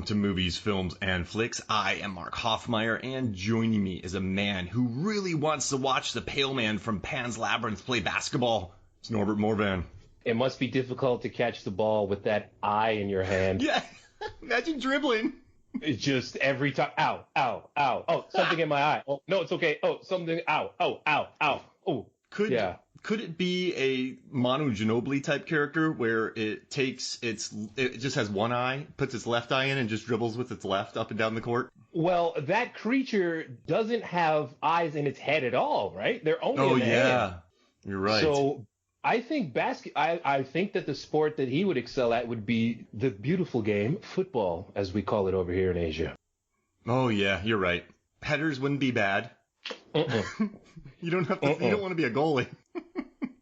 welcome to Movies, Films, and Flicks. I am Mark Hoffmeyer, and joining me is a man who really wants to watch the Pale Man from Pan's Labyrinth play basketball. It's Norbert Morvan. It must be difficult to catch the ball with that eye in your hand. Yeah, imagine dribbling. It's just every time, ow, ow, ow. Oh, something in my eye. Oh, no, it's okay. Oh, something, ow, oh, ow, ow. Oh, Could it be a Manu Ginobili type character where it just has one eye, puts its left eye in, and just dribbles with its left up and down the court? Well, that creature doesn't have eyes in its head at all, right? They're only in the hand. You're right. So I think I think that the sport that he would excel at would be the beautiful game, football, as we call it over here in Asia. Oh yeah, you're right. Headers wouldn't be bad. You don't have to. You don't want to be a goalie.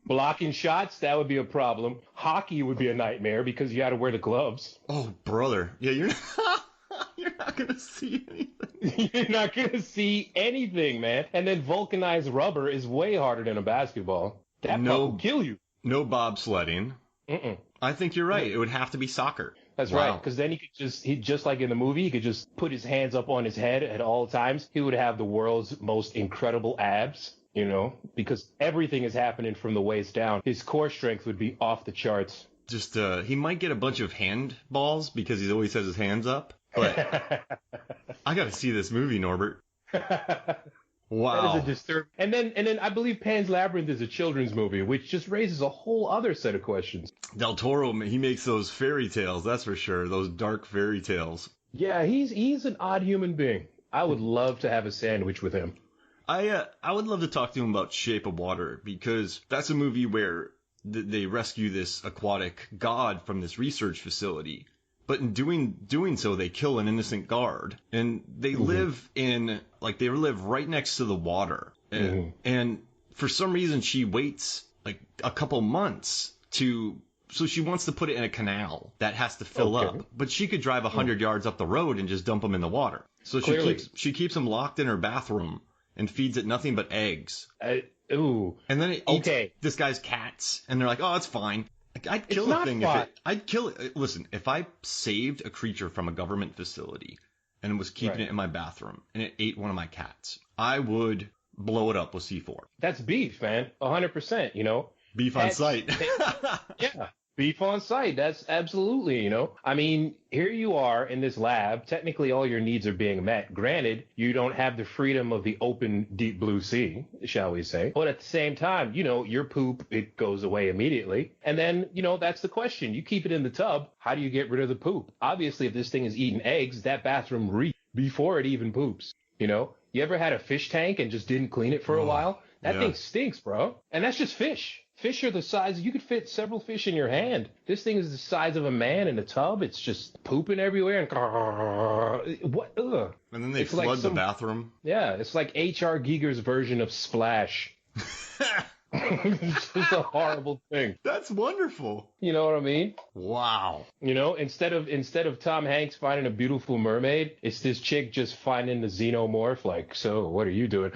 Blocking shots, that would be a problem. Hockey would be a nightmare because you got to wear the gloves. Oh, brother. Yeah, you're not going to see anything. You're not going to see anything, man. And then vulcanized rubber is way harder than a basketball. That will kill you. No bobsledding. I think you're right. It would have to be soccer. That's right, because then he just like in the movie, he could just put his hands up on his head at all times. He would have the world's most incredible abs, because everything is happening from the waist down. His core strength would be off the charts. Just he might get a bunch of hand balls because he always has his hands up. But I got to see this movie, Norbert. Wow. That is a disturbing. And then I believe Pan's Labyrinth is a children's movie, which just raises a whole other set of questions. Del Toro, he makes those fairy tales, that's for sure. Those dark fairy tales. Yeah, he's an odd human being. I would love to have a sandwich with him. I would love to talk to him about Shape of Water, because that's a movie where they rescue this aquatic god from this research facility. But in doing so, they kill an innocent guard, and they live right next to the water. And for some reason, she waits like a couple months so she wants to put it in a canal that has to fill up. But she could drive 100 yards up the road and just dump him in the water. So she keeps him locked in her bathroom and feeds it nothing but eggs. And then it eats this guy's cats, and they're like, oh, it's fine. I'd kill the thing I'd kill it. Listen, if I saved a creature from a government facility and was keeping it in my bathroom and it ate one of my cats, I would blow it up with C4. That's beef, man. 100%, Beef on sight. Yeah. Beef on sight. That's absolutely, I mean, here you are in this lab. Technically, all your needs are being met. Granted, you don't have the freedom of the open, deep blue sea, shall we say. But at the same time, your poop, it goes away immediately. And then, that's the question. You keep it in the tub. How do you get rid of the poop? Obviously, if this thing is eating eggs, that bathroom reeks before it even poops. You ever had a fish tank and just didn't clean it for a while? That thing stinks, bro. And that's just fish. Fish are the size, you could fit several fish in your hand. This thing is the size of a man in a tub. It's just pooping everywhere. And what? Ugh. And then they flood the bathroom. Yeah, it's like H.R. Giger's version of Splash. It's just a horrible thing. That's wonderful. You know what I mean? Wow. Instead of Tom Hanks finding a beautiful mermaid, it's this chick just finding the xenomorph. Like, so what are you doing?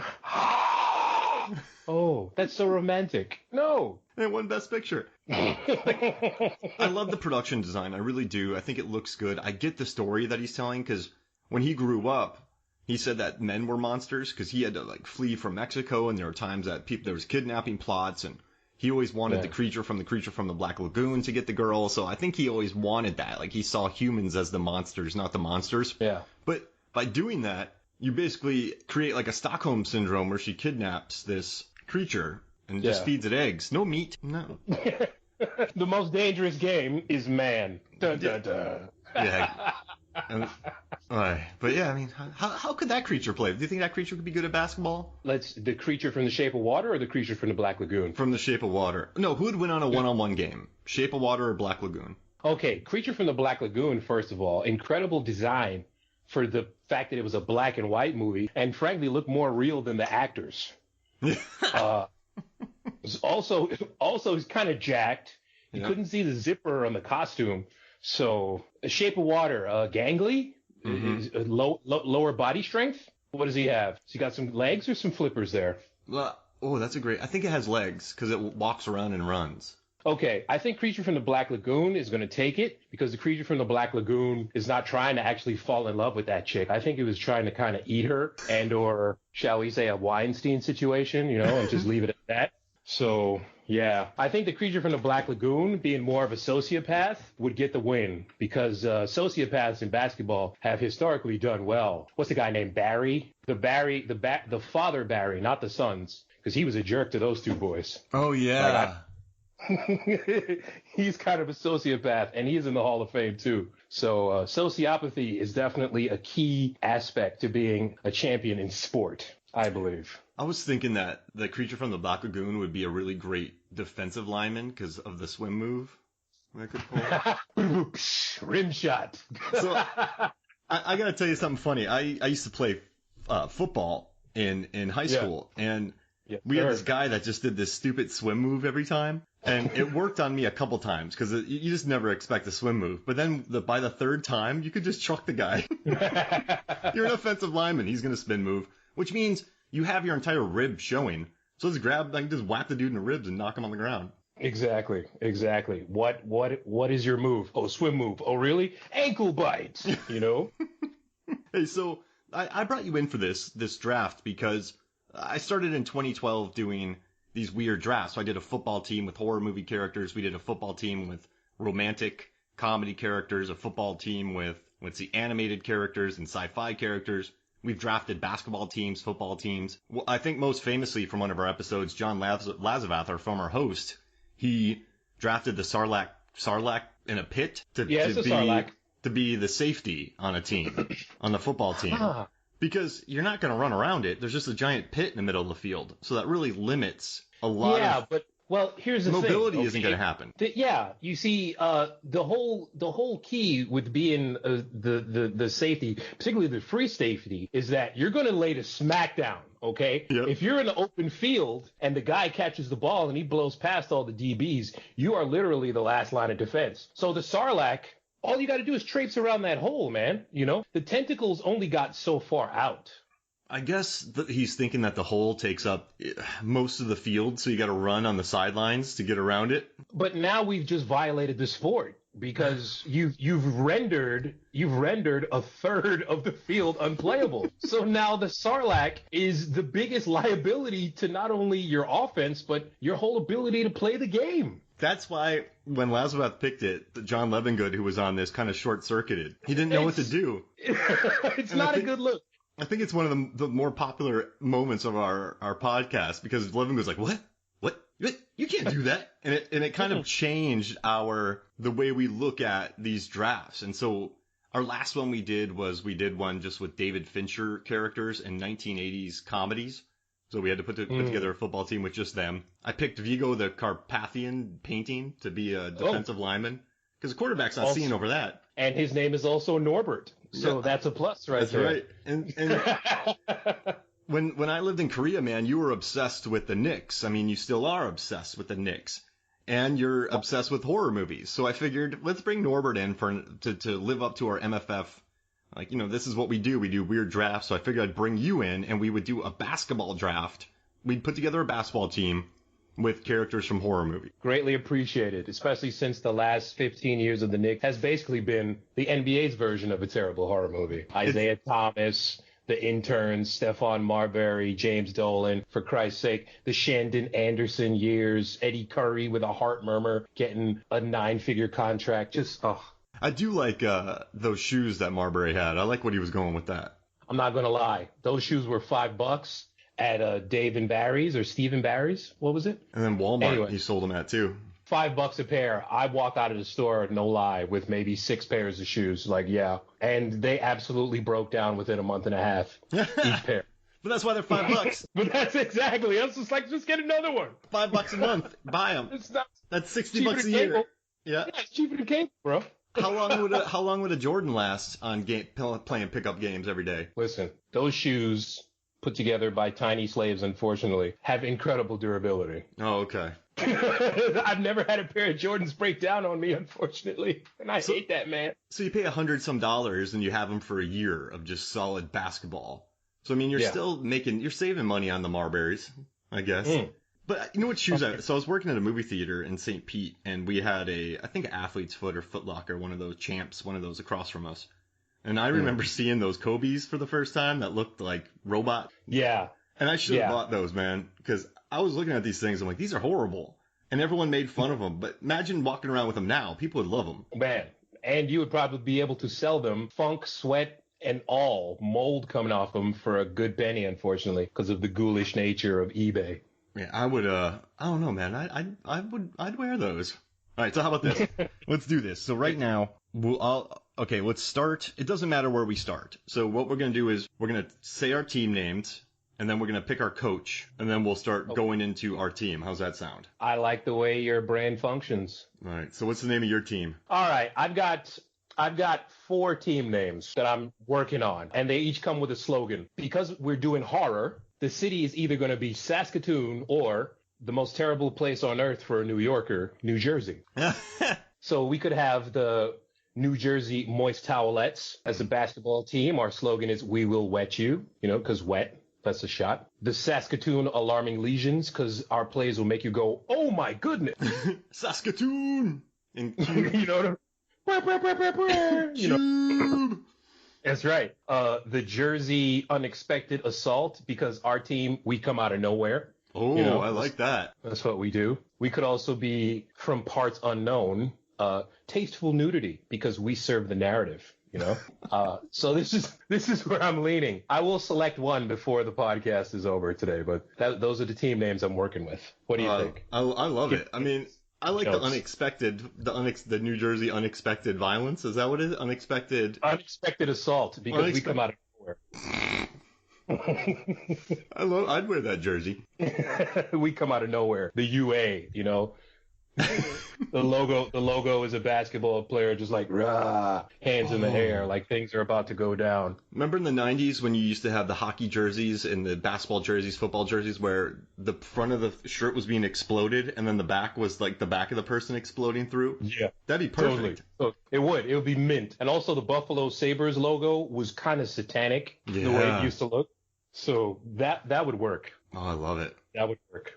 Oh, that's so romantic. No. And it won Best Picture. I love the production design. I really do. I think it looks good. I get the story that he's telling, because when he grew up, he said that men were monsters because he had to flee from Mexico, and there were times that there was kidnapping plots, and he always wanted the creature from the Black Lagoon to get the girl. So I think he always wanted that. He saw humans as the monsters, not the monsters. Yeah. But by doing that, you basically create a Stockholm syndrome where she kidnaps this creature and just feeds it eggs. No meat. No. The most dangerous game is man. Dun, dun, dun. Yeah. But yeah, I mean, how could that creature play? Do you think that creature could be good at basketball? The creature from the Shape of Water or the creature from the Black Lagoon? From the Shape of Water. No, who would win on a one-on-one game? Shape of Water or Black Lagoon? Okay, creature from the Black Lagoon, first of all, incredible design for the fact that it was a black and white movie, and frankly looked more real than the actors. Also, he's kind of jacked. You couldn't see the zipper on the costume. So, Shape of Water, gangly, lower body strength. What does he have? Has he got some legs or some flippers there? Well, that's a great. I think it has legs because it walks around and runs. Okay, I think Creature from the Black Lagoon is going to take it because the Creature from the Black Lagoon is not trying to actually fall in love with that chick. I think it was trying to kind of eat her or, shall we say, a Weinstein situation, and just leave it at that. So, yeah, I think the Creature from the Black Lagoon, being more of a sociopath, would get the win because sociopaths in basketball have historically done well. What's the guy named Barry? The father Barry, not the sons, because he was a jerk to those two boys. Oh, yeah. He's kind of a sociopath, and he's in the Hall of Fame, too. So sociopathy is definitely a key aspect to being a champion in sport, I believe. I was thinking that the Creature from the Black Lagoon would be a really great defensive lineman because of the swim move that could pull. Rim shot. So I got to tell you something funny. I used to play football in high school, and we had this guy that just did this stupid swim move every time. And it worked on me a couple times because you just never expect a swim move. But then by the third time, you could just chuck the guy. You're an offensive lineman. He's going to spin move, which means you have your entire rib showing. So just just whack the dude in the ribs and knock him on the ground. Exactly. What is your move? Oh, swim move. Oh, really? Ankle bite, Hey, so I brought you in for this draft because I started in 2012 doing these weird drafts. So I did a football team with horror movie characters. We did a football team with romantic comedy characters, a football team with, let's see, animated characters and sci-fi characters. We've drafted basketball teams, football teams. Well, I think most famously from one of our episodes, John Lazovath, our former host, he drafted the Sarlacc in a pit to be the safety on a team, on the football team. Because you're not going to run around it. There's just a giant pit in the middle of the field. So that really limits a lot of here's the thing. Mobility isn't going to happen. You see, the whole key with being the safety, particularly the free safety, is that you're going to lay the smackdown, okay? Yep. If you're in the open field and the guy catches the ball and he blows past all the DBs, you are literally the last line of defense. So the Sarlacc, all you got to do is traipse around that hole, man. The tentacles only got so far out. I guess he's thinking that the hole takes up most of the field, so you got to run on the sidelines to get around it. But now we've just violated the sport because you've rendered a third of the field unplayable. So now the Sarlacc is the biggest liability to not only your offense but your whole ability to play the game. That's why when Lazovath picked it, John Levengood, who was on this, kind of short-circuited. He didn't know what to do. It's not a good look. I think it's one of the more popular moments of our podcast because Levengood's like, what? You can't do that. And it kind of changed the way we look at these drafts. And so our last one we did one just with David Fincher characters in 1980s comedies. So we had to put together a football team with just them. I picked Vigo the Carpathian painting to be a defensive lineman because the quarterback's not seeing over that. And his name is also Norbert. So that's a plus right there. That's right. And when I lived in Korea, man, you were obsessed with the Knicks. I mean, you still are obsessed with the Knicks. And you're obsessed with horror movies. So I figured, let's bring Norbert in to live up to our MFF. Like, this is what we do. We do weird drafts. So I figured I'd bring you in and we would do a basketball draft. We'd put together a basketball team with characters from horror movies. Greatly appreciated, especially since the last 15 years of the Knicks has basically been the NBA's version of a terrible horror movie. Isaiah Thomas, the interns, Stephon Marbury, James Dolan, for Christ's sake, the Shandon Anderson years, Eddie Curry with a heart murmur getting a 9-figure contract. I do like those shoes that Marbury had. I like what he was going with that. I'm not going to lie. Those shoes were $5 at Dave and Barry's or Steve and Barry's. What was it? And then Walmart, he sold them at too. $5 a pair. I walk out of the store, no lie, with maybe 6 pairs of shoes. And they absolutely broke down within a month and a half, each pair. But that's why they're $5. But that's exactly. I was just like, just get another one. $5 a month. Buy them. It's not. That's $60 a year. Yeah, it's cheaper than cable, bro. How long would a Jordan last on playing pickup games every day? Listen, those shoes put together by tiny slaves, unfortunately, have incredible durability. Oh, okay. I've never had a pair of Jordans break down on me, unfortunately, and I hate that, man. So you pay $100 and you have them for a year of just solid basketball. So I mean, you're still you're saving money on the Marburys, I guess. But you know what shoes so I was working at a movie theater in St. Pete, and we had I think Athlete's Foot or Foot Locker, one of those Champs, one of those across from us. And I remember seeing those Kobe's for the first time that looked like robot. Yeah. And I should have bought those, man, because I was looking at these things. I'm like, these are horrible. And everyone made fun of them. But imagine walking around with them now. People would love them. Man. And you would probably be able to sell them, funk, sweat, and all, mold coming off them for a good penny, unfortunately, because of the ghoulish nature of eBay. Yeah, I would, I don't know, man. I'd wear those. All right, so how about this? Let's do this. So right now, okay, let's start. It doesn't matter where we start. So what we're going to do is we're going to say our team names, and then we're going to pick our coach, and then we'll start going into our team. How's that sound? I like the way your brain functions. All right, so what's the name of your team? All right, I've got 4 team names that I'm working on, and they each come with a slogan. Because we're doing horror, the city is either going to be Saskatoon or the most terrible place on earth for a New Yorker, New Jersey. So we could have the New Jersey Moist Towelettes as a basketball team. Our slogan is "We will wet you," because wet, that's a shot. The Saskatoon Alarming Lesions, because our plays will make you go, "Oh my goodness." Saskatoon! You know what That's right. The Jersey Unexpected Assault, because our team, we come out of nowhere. Oh, I like that. That's what we do. We could also be from parts unknown, tasteful nudity, because we serve the narrative, So this is where I'm leaning. I will select one before the podcast is over today, but those are the team names I'm working with. What do you think? I love it. I mean, I like the unexpected, the New Jersey unexpected violence. Is that what it is? Unexpected assault, because we come out of nowhere. I'd wear that jersey. We come out of nowhere. The UA, the logo is a basketball player just like rah, hands in the air, like things are about to go down. Remember in the 90s when you used to have the hockey jerseys and the basketball jerseys, football jerseys, where the front of the shirt was being exploded and then the back was like the back of the person exploding through? Yeah. That'd be perfect. Totally. It would be mint. And also the Buffalo Sabres logo was kind of satanic the way it used to look. So that would work. Oh, I love it. That would work.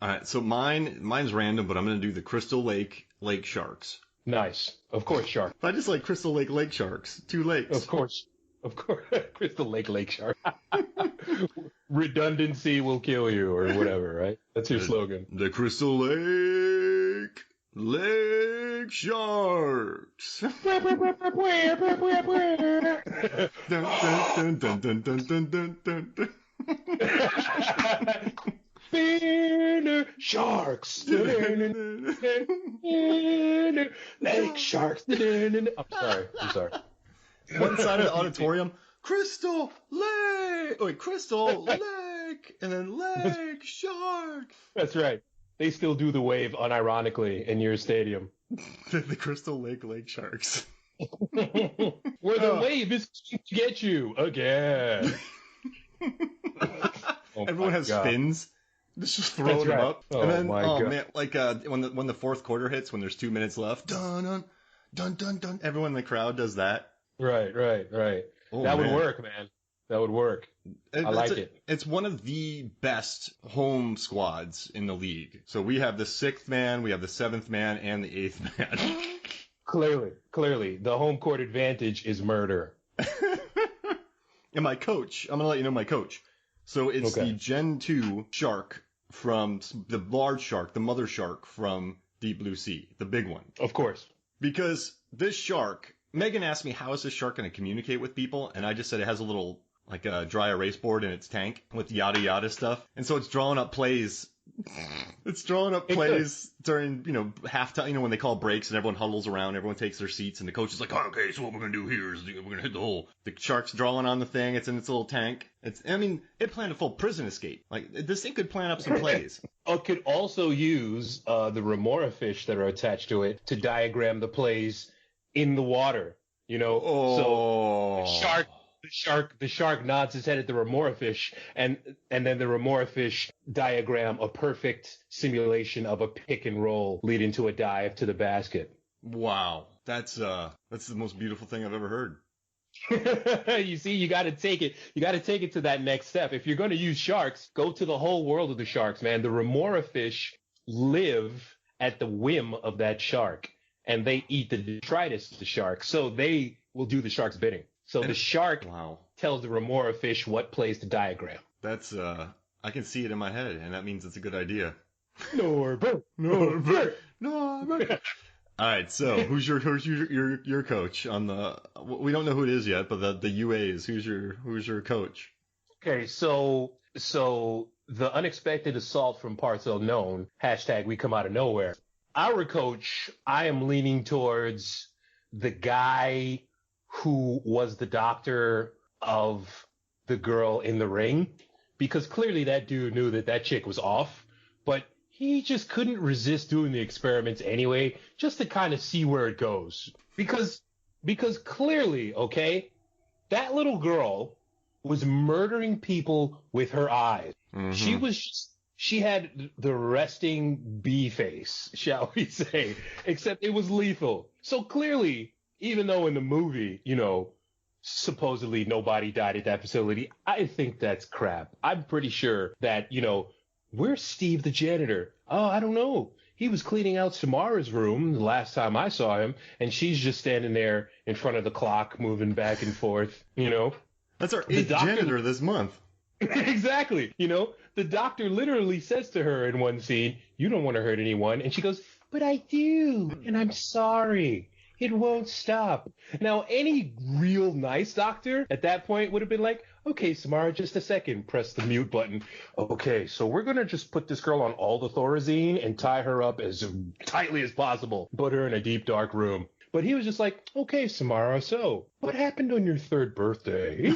All right, so mine's random, but I'm going to do the Crystal Lake Sharks. Nice. Of course, shark. I just like Crystal Lake Sharks. 2 lakes. Of course. Crystal Lake Shark. Redundancy will kill you, or whatever, right? That's your slogan. The Crystal Lake Sharks. dun, dun, dun, dun, dun, dun, dun, dun. Sharks. Lake Sharks. I'm sorry. One side of the auditorium, Crystal Lake. Wait, Crystal Lake, and then Lake Shark. That's right. They still do the wave unironically in your stadium. The Crystal Lake Sharks. Where the wave is to get you again. Everyone has fins. Just throwing them up. Oh, and then, God. Man, like when the fourth quarter hits, when there's 2 minutes left, dun dun dun dun. Everyone in the crowd does that. Right. Oh, that would work, man. That would work. I like it. It's one of the best home squads in the league. So we have the 6th man, we have the 7th man, and the 8th man. Clearly, the home court advantage is murder. And my coach, I'm gonna let you know my coach. So it's the Gen 2 shark from the large shark, the mother shark from Deep Blue Sea, the big one. Of course. Because this shark, Megan asked me, how is this shark going to communicate with people? And I just said it has a little, like a dry erase board in its tank with yada yada stuff. And so it's drawing up plays. It's drawing up plays during, halftime, when they call breaks and everyone huddles around, everyone takes their seats, and the coach is like, okay, so what we're going to do here is we're going to hit the hole. The shark's drawing on the thing. It's in its little tank. It planned a full prison escape. Like, this thing could plan up some plays. It could also use the remora fish that are attached to it to diagram the plays in the water, So the shark nods his head at the remora fish, and then the remora fish diagram a perfect simulation of a pick and roll leading to a dive to the basket. Wow, that's the most beautiful thing I've ever heard. You see, you got to take it. You got to take it to that next step. If you're going to use sharks, go to the whole world of the sharks, man. The remora fish live at the whim of that shark, and they eat the detritus of the shark, so they will do the shark's bidding. So the shark tells the remora fish what plays the diagram. That's I can see it in my head, and that means it's a good idea. Norbert. All right, so who's your coach on the? We don't know who it is yet, but the UAs. Who's your coach? Okay, so the unexpected assault from parts unknown. # we come out of nowhere. Our coach, I am leaning towards the guy who was the doctor of the girl in the ring, because clearly that dude knew that chick was off, but he just couldn't resist doing the experiments anyway, just to kind of see where it goes. Because clearly, okay, that little girl was murdering people with her eyes. Mm-hmm. She had the resting bee face, shall we say, except it was lethal. So clearly, even though in the movie, supposedly nobody died at that facility, I think that's crap. I'm pretty sure that, where's Steve the janitor? Oh, I don't know. He was cleaning out Samara's room the last time I saw him, and she's just standing there in front of the clock, moving back and forth, That's our 8th janitor this month. Exactly. The doctor literally says to her in one scene, "You don't want to hurt anyone." And she goes, "But I do, and I'm sorry. It won't stop." Now, any real nice doctor at that point would have been like, "Okay, Samara, just a second." Press the mute button. "Okay, so we're going to just put this girl on all the Thorazine and tie her up as tightly as possible. Put her in a deep, dark room." But he was just like, "Okay, Samara, so what happened on your 3rd birthday?"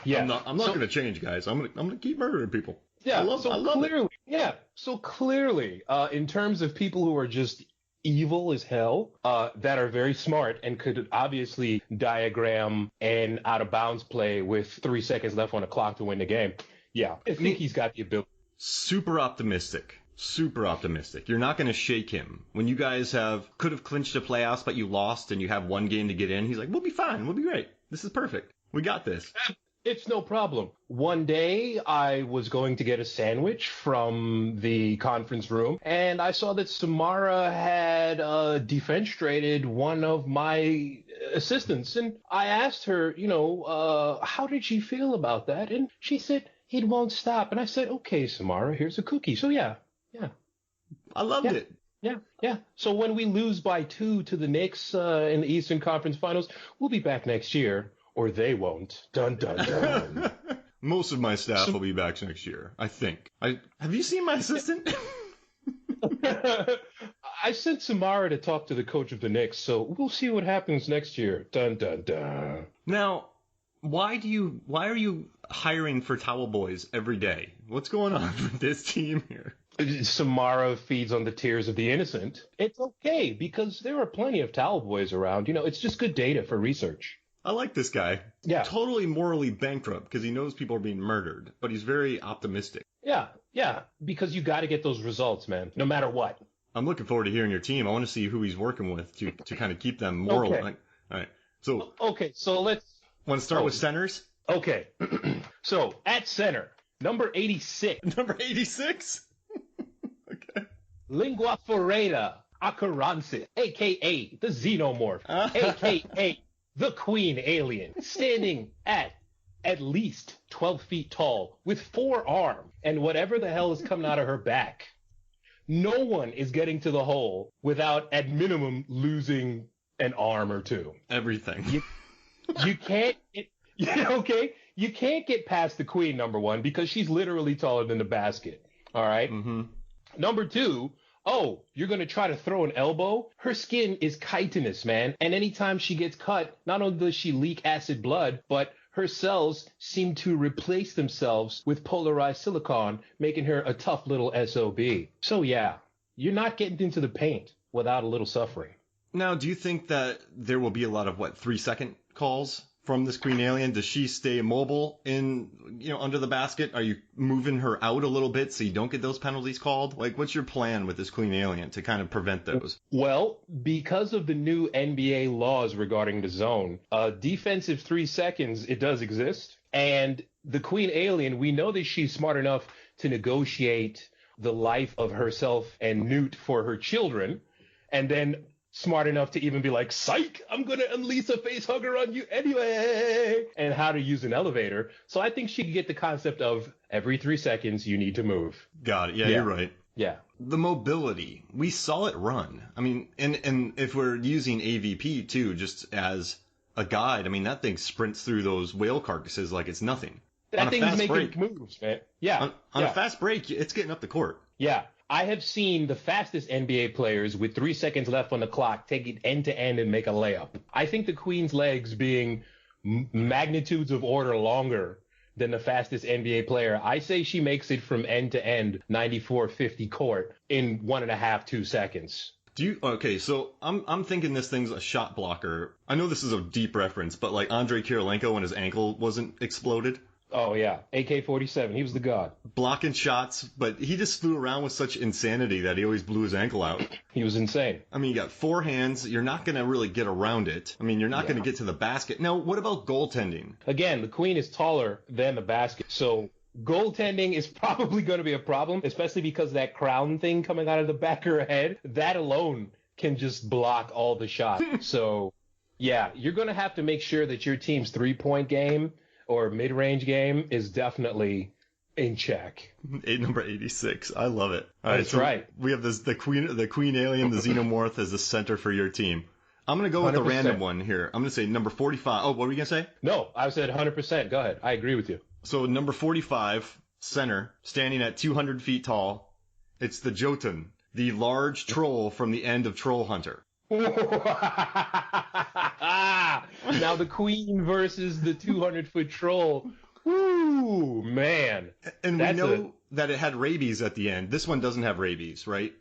Yeah, I'm not going to change, guys. I'm going to keep murdering people. Yeah, I love it. Yeah, so clearly, in terms of people who are just evil as hell, that are very smart and could obviously diagram an out of bounds play with 3 seconds left on the clock to win the game. Yeah, I think he's got the ability. Super optimistic. You're not going to shake him. When you guys could have clinched the playoffs, but you lost and you have one game to get in, he's like, "We'll be fine. We'll be great. This is perfect. We got this." It's no problem. One day I was going to get a sandwich from the conference room, and I saw that Samara had defenestrated one of my assistants. And I asked her, how did she feel about that? And she said, "It won't stop." And I said, "Okay, Samara, here's a cookie." So yeah. I loved it. Yeah. So when we lose by 2 to the Knicks in the Eastern Conference Finals, we'll be back next year. Or they won't. Dun, dun, dun. Most of my staff will be back next year, I think. Have you seen my assistant? I sent Samara to talk to the coach of the Knicks, so we'll see what happens next year. Dun, dun, dun. Now, why are you hiring for towel boys every day? What's going on with this team here? Samara feeds on the tears of the innocent. It's okay, because there are plenty of towel boys around. It's just good data for research. I like this guy. Yeah. Totally morally bankrupt because he knows people are being murdered, but he's very optimistic. Yeah, because you got to get those results, man, no matter what. I'm looking forward to hearing your team. I want to see who he's working with to kind of keep them moral. Okay. All right. So. Okay, so let's. Want to start with centers? Okay. So at center, number 86. Number 86? Okay. Lingua Ferrata Acaransis, a.k.a. the Xenomorph, a.k.a. the Queen Alien, standing at least 12 feet tall with 4 arms and whatever the hell is coming out of her back. No one is getting to the hole without, at minimum, losing an arm or 2. Everything. You can't you can't get past the Queen, number 1, because she's literally taller than the basket. All right? Mm-hmm. Number 2, you're going to try to throw an elbow? Her skin is chitinous, man. And anytime she gets cut, not only does she leak acid blood, but her cells seem to replace themselves with polarized silicon, making her a tough little SOB. So yeah, you're not getting into the paint without a little suffering. Now, do you think that there will be a lot of, 3-second calls from this queen alien? Does she stay immobile under the basket? Are you moving her out a little bit so you don't get those penalties called? Like, what's your plan with this queen alien to kind of prevent those? Well, because of the new NBA laws regarding the zone, defensive 3 seconds, it does exist. And the queen alien, we know that she's smart enough to negotiate the life of herself and Newt for her children, and then smart enough to even be like, psych, I'm going to unleash a face hugger on you anyway, and how to use an elevator. So I think she could get the concept of every 3 seconds you need to move. Got it. Yeah, you're right. Yeah. The mobility, we saw it run. I mean, and if we're using AVP too, just as a guide, I mean, that thing sprints through those whale carcasses like it's nothing. That thing's making moves, man. Yeah. On a fast break, it's getting up the court. Yeah. I have seen the fastest NBA players with 3 seconds left on the clock take it end to end and make a layup. I think the queen's legs being magnitudes of order longer than the fastest NBA player, I say she makes it from end to end 94-50 court in 1.5, 2 seconds. Okay, so I'm thinking this thing's a shot blocker. I know this is a deep reference, but like Andrei Kirilenko when his ankle wasn't exploded. Oh, yeah. AK-47. He was the god. Blocking shots, but he just flew around with such insanity that he always blew his ankle out. He was insane. I mean, you got 4 hands. You're not going to really get around it. I mean, you're not going to get to the basket. Now, what about goaltending? Again, the queen is taller than the basket, so goaltending is probably going to be a problem, especially because that crown thing coming out of the back of her head, that alone can just block all the shots. So, yeah, you're going to have to make sure that your team's three-point game or mid-range game is definitely in check. Number 86. I love it. All That's right. We have the queen alien, the xenomorph as the center for your team. I'm going to go with 100%. A random one here. I'm going to say number 45. Oh, what were you going to say? No, I said 100%. Go ahead. I agree with you. So number 45, center, standing at 200 feet tall. It's the Jotun, the large troll from the end of Troll Hunter. Now the queen versus the 200-foot troll. Woo, man. And we know that it had rabies at the end. This one doesn't have rabies, right?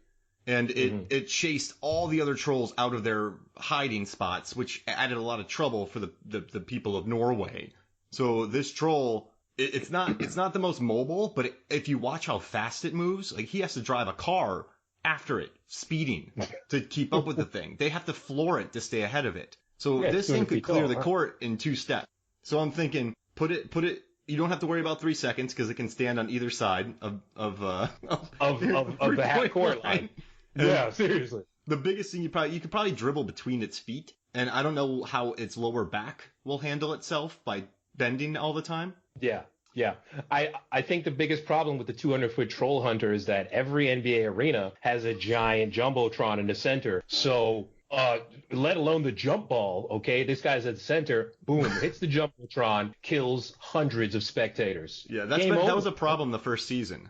And it chased all the other trolls out of their hiding spots, which added a lot of trouble for the people of Norway. So this troll, it's not the most mobile, but if you watch how fast it moves, like he has to drive a car after it, speeding to keep up with the thing. They have to floor it to stay ahead of it. So this thing could clear the court in 2 steps. So I'm thinking, put it. You don't have to worry about 3 seconds because it can stand on either side of the half court line. Yeah, seriously. The biggest thing you could probably dribble between its feet, and I don't know how its lower back will handle itself by bending all the time. Yeah. Yeah, I think the biggest problem with the 200-foot troll hunter is that every NBA arena has a giant jumbotron in the center. So, let alone the jump ball, okay? This guy's at the center, boom, hits the jumbotron, kills hundreds of spectators. Yeah, that was a problem the first season.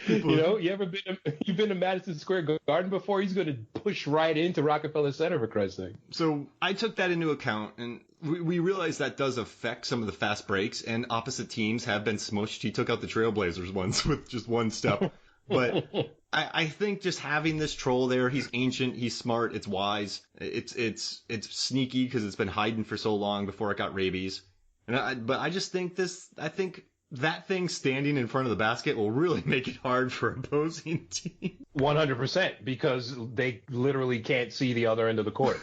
You know, you've been to Madison Square Garden before? He's going to push right into Rockefeller Center, for Christ's sake. So I took that into account, and we realized that does affect some of the fast breaks, and opposite teams have been smushed. He took out the Trailblazers once with just one step. But I think just having this troll there, he's ancient, he's smart, it's wise, it's sneaky because it's been hiding for so long before it got rabies. But I just think that thing standing in front of the basket will really make it hard for opposing teams. 100%, because they literally can't see the other end of the court.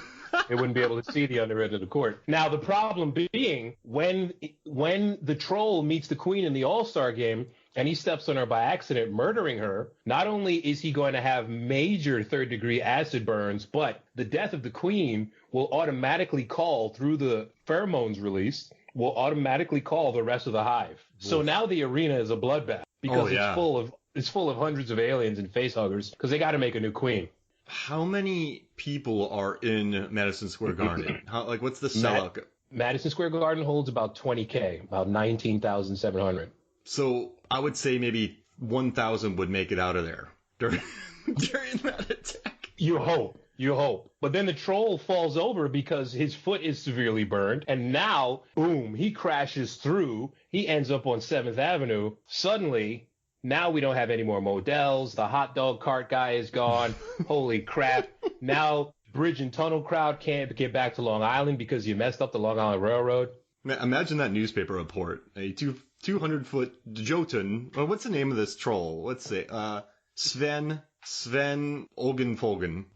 They wouldn't be able to see the other end of the court. Now, the problem being, when the troll meets the queen in the All-Star game, and he steps on her by accident, murdering her, not only is he going to have major third-degree acid burns, but the death of the queen will automatically call, through the pheromones released, will automatically call the rest of the hive. Oof. So now the arena is a bloodbath because it's full of hundreds of aliens and facehuggers because they got to make a new queen. How many people are in Madison Square Garden? What's the sellout? Madison Square Garden holds about 20K, about 19,700. So I would say maybe 1,000 would make it out of there during that attack. You hope. But then the troll falls over because his foot is severely burned. And now, boom, he crashes through. He ends up on 7th Avenue. Suddenly, now we don't have any more Models. The hot dog cart guy is gone. Holy crap. Now bridge and tunnel crowd can't get back to Long Island because you messed up the Long Island Railroad. Imagine that newspaper report. A 200-foot Jotun, or what's the name of this troll? Let's say, Sven Ogenfogen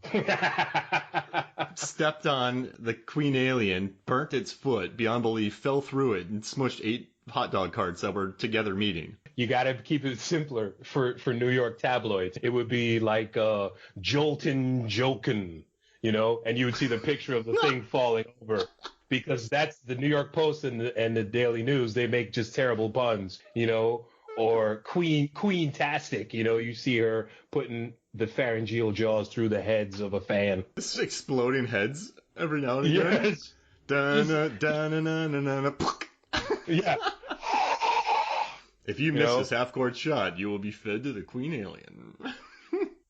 stepped on the Queen Alien, burnt its foot beyond belief, fell through it, and smushed 8 hot dog carts that were together meeting. You got to keep it simpler for New York tabloids. It would be like Joltin Jokin, you know, and you would see the picture of the thing falling over. Because that's the New York Post and the Daily News. They make just terrible puns, you know, or Queen-tastic, you know, you see her putting the pharyngeal jaws through the heads of a fan. This is exploding heads every now and again. Yes. Yeah. If you miss this half-court shot, you will be fed to the Queen Alien.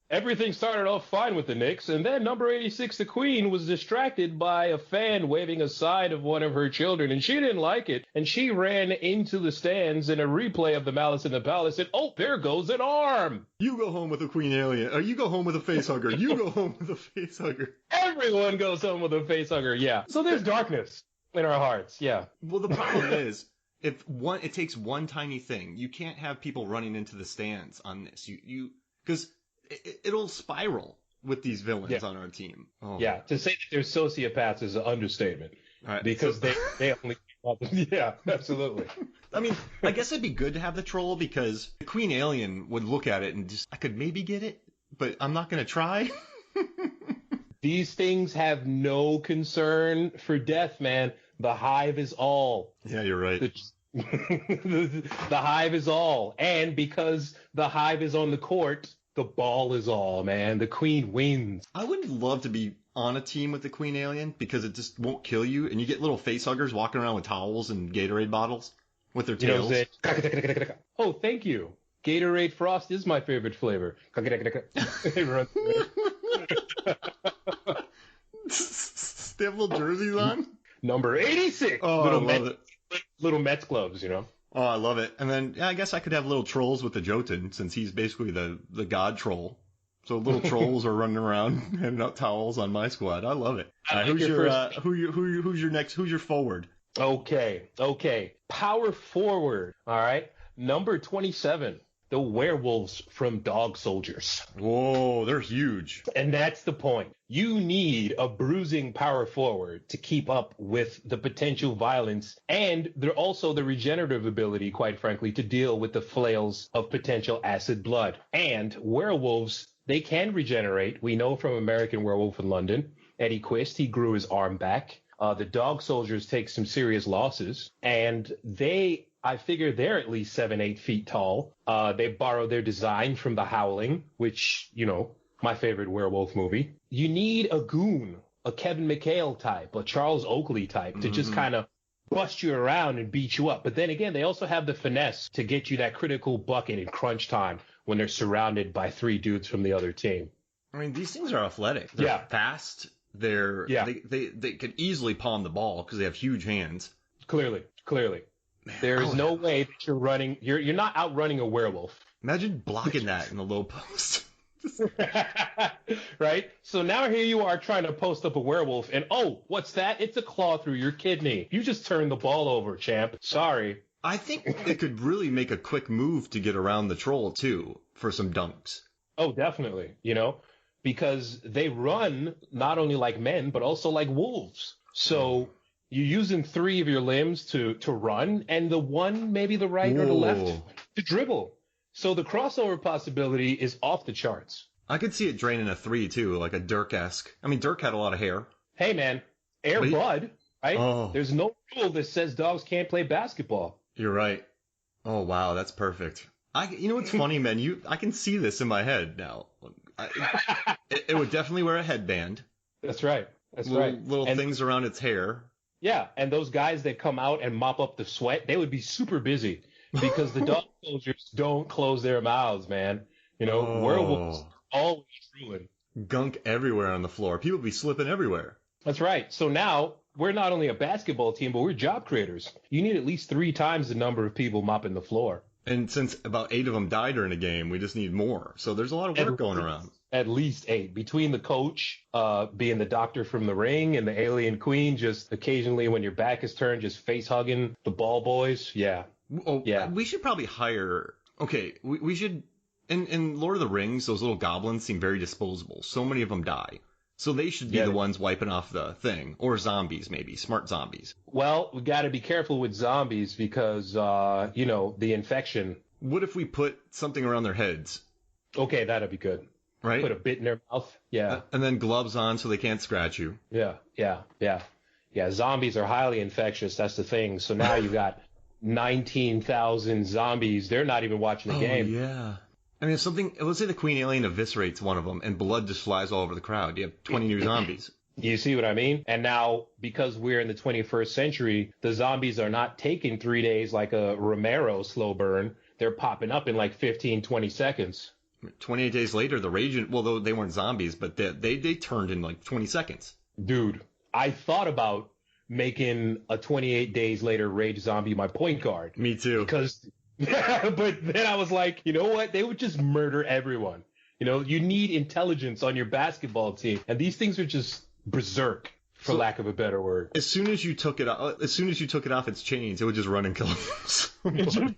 Everything started off fine with the Knicks, and then number 86, the Queen, was distracted by a fan waving aside of one of her children, and she didn't like it, and she ran into the stands in a replay of the Malice in the Palace, and oh, there goes an arm! You go home with a Queen Alien, or you go home with a facehugger, you go home with a facehugger. Everyone goes home with a facehugger, yeah. So there's darkness in our hearts, yeah. Well, the problem is, it takes one tiny thing. You can't have people running into the stands on this. Because it'll spiral with these villains on our team. Oh. Yeah, to say that they're sociopaths is an understatement. Right. Because they only... Yeah, absolutely. I mean, I guess it'd be good to have the troll because the Queen Alien would look at it and just, I could maybe get it, but I'm not going to try. These things have no concern for death, man. The hive is all. Yeah, you're right. The hive is all. And because the hive is on the court, the ball is all, man. The Queen wins. I would love to be on a team with the Queen Alien because it just won't kill you. And you get little facehuggers walking around with towels and Gatorade bottles with their tails. You know, oh, thank you. Gatorade Frost is my favorite flavor. They have little jerseys on? Number 86. Oh, I love it. Little Mets gloves, you know. Oh, I love it. And then I guess I could have little trolls with the Jotun since he's basically the god troll. So little trolls are running around handing out towels on my squad. I love it. Who's your forward? Okay. Power forward. All right. Number 27. The werewolves from Dog Soldiers. Whoa, they're huge. And that's the point. You need a bruising power forward to keep up with the potential violence, and they're also the regenerative ability, quite frankly, to deal with the flails of potential acid blood. And werewolves, they can regenerate. We know from American Werewolf in London, Eddie Quist, he grew his arm back. The Dog Soldiers take some serious losses, and I figure they're at least 7-8 feet tall. They borrow their design from The Howling, which, you know, my favorite werewolf movie. You need a goon, a Kevin McHale type, a Charles Oakley type to just kind of bust you around and beat you up. But then again, they also have the finesse to get you that critical bucket in crunch time when they're surrounded by 3 dudes from the other team. I mean, these things are athletic. They're fast. They could easily palm the ball because they have huge hands. Clearly. Man, there is no way that you're running. You're not outrunning a werewolf. Imagine blocking that in the low post. Right? So now here you are trying to post up a werewolf, and oh, what's that? It's a claw through your kidney. You just turned the ball over, champ. Sorry. I think it could really make a quick move to get around the troll, too, for some dunks. Oh, definitely. You know, because they run not only like men, but also like wolves. So you're using 3 of your limbs to run, and the one, maybe the right or the left, to dribble. So the crossover possibility is off the charts. I could see it draining a 3, too, like a Dirk-esque. I mean, Dirk had a lot of hair. Hey, man, Bud, right? Oh. There's no rule that says dogs can't play basketball. You're right. Oh, wow, that's perfect. You know what's funny, man? I can see this in my head now. It would definitely wear a headband. That's right. Little things around its hair. Yeah, and those guys that come out and mop up the sweat, they would be super busy because the Dog Soldiers don't close their mouths, man. You know, werewolves are always drooling. Gunk everywhere on the floor. People be slipping everywhere. That's right. So now we're not only a basketball team, but we're job creators. You need at least 3 times the number of people mopping the floor. And since about 8 of them died during a game, we just need more. So there's a lot of work going around. At least 8. Between the coach being the doctor from The Ring and the alien queen, just occasionally when your back is turned, just face hugging the ball boys. Yeah. Oh, Yeah. We should probably hire. Okay, we should. In Lord of the Rings, those little goblins seem very disposable. So many of them die. So they should be the ones wiping off the thing. Or zombies, maybe. Smart zombies. Well, we got to be careful with zombies because, the infection. What if we put something around their heads? Okay, that'd be good. Right? Put a bit in their mouth. Yeah. And then gloves on so they can't scratch you. Yeah. Zombies are highly infectious. That's the thing. So now you've got 19,000 zombies. They're not even watching the game. Yeah. I mean, let's say the queen alien eviscerates one of them and blood just flies all over the crowd. You have 20 new zombies. You see what I mean? And now, because we're in the 21st century, the zombies are not taking 3 days like a Romero slow burn. They're popping up in like 15, 20 seconds. 28 days later, the rage, well, they weren't zombies, but they turned in like 20 seconds. Dude, I thought about making a 28 days later rage zombie my point guard. Me too. But then I was like, you know what? They would just murder everyone. You need intelligence on your basketball team. And these things are just berserk, for lack of a better word. As soon as you took it off its chains, it would just run and kill them.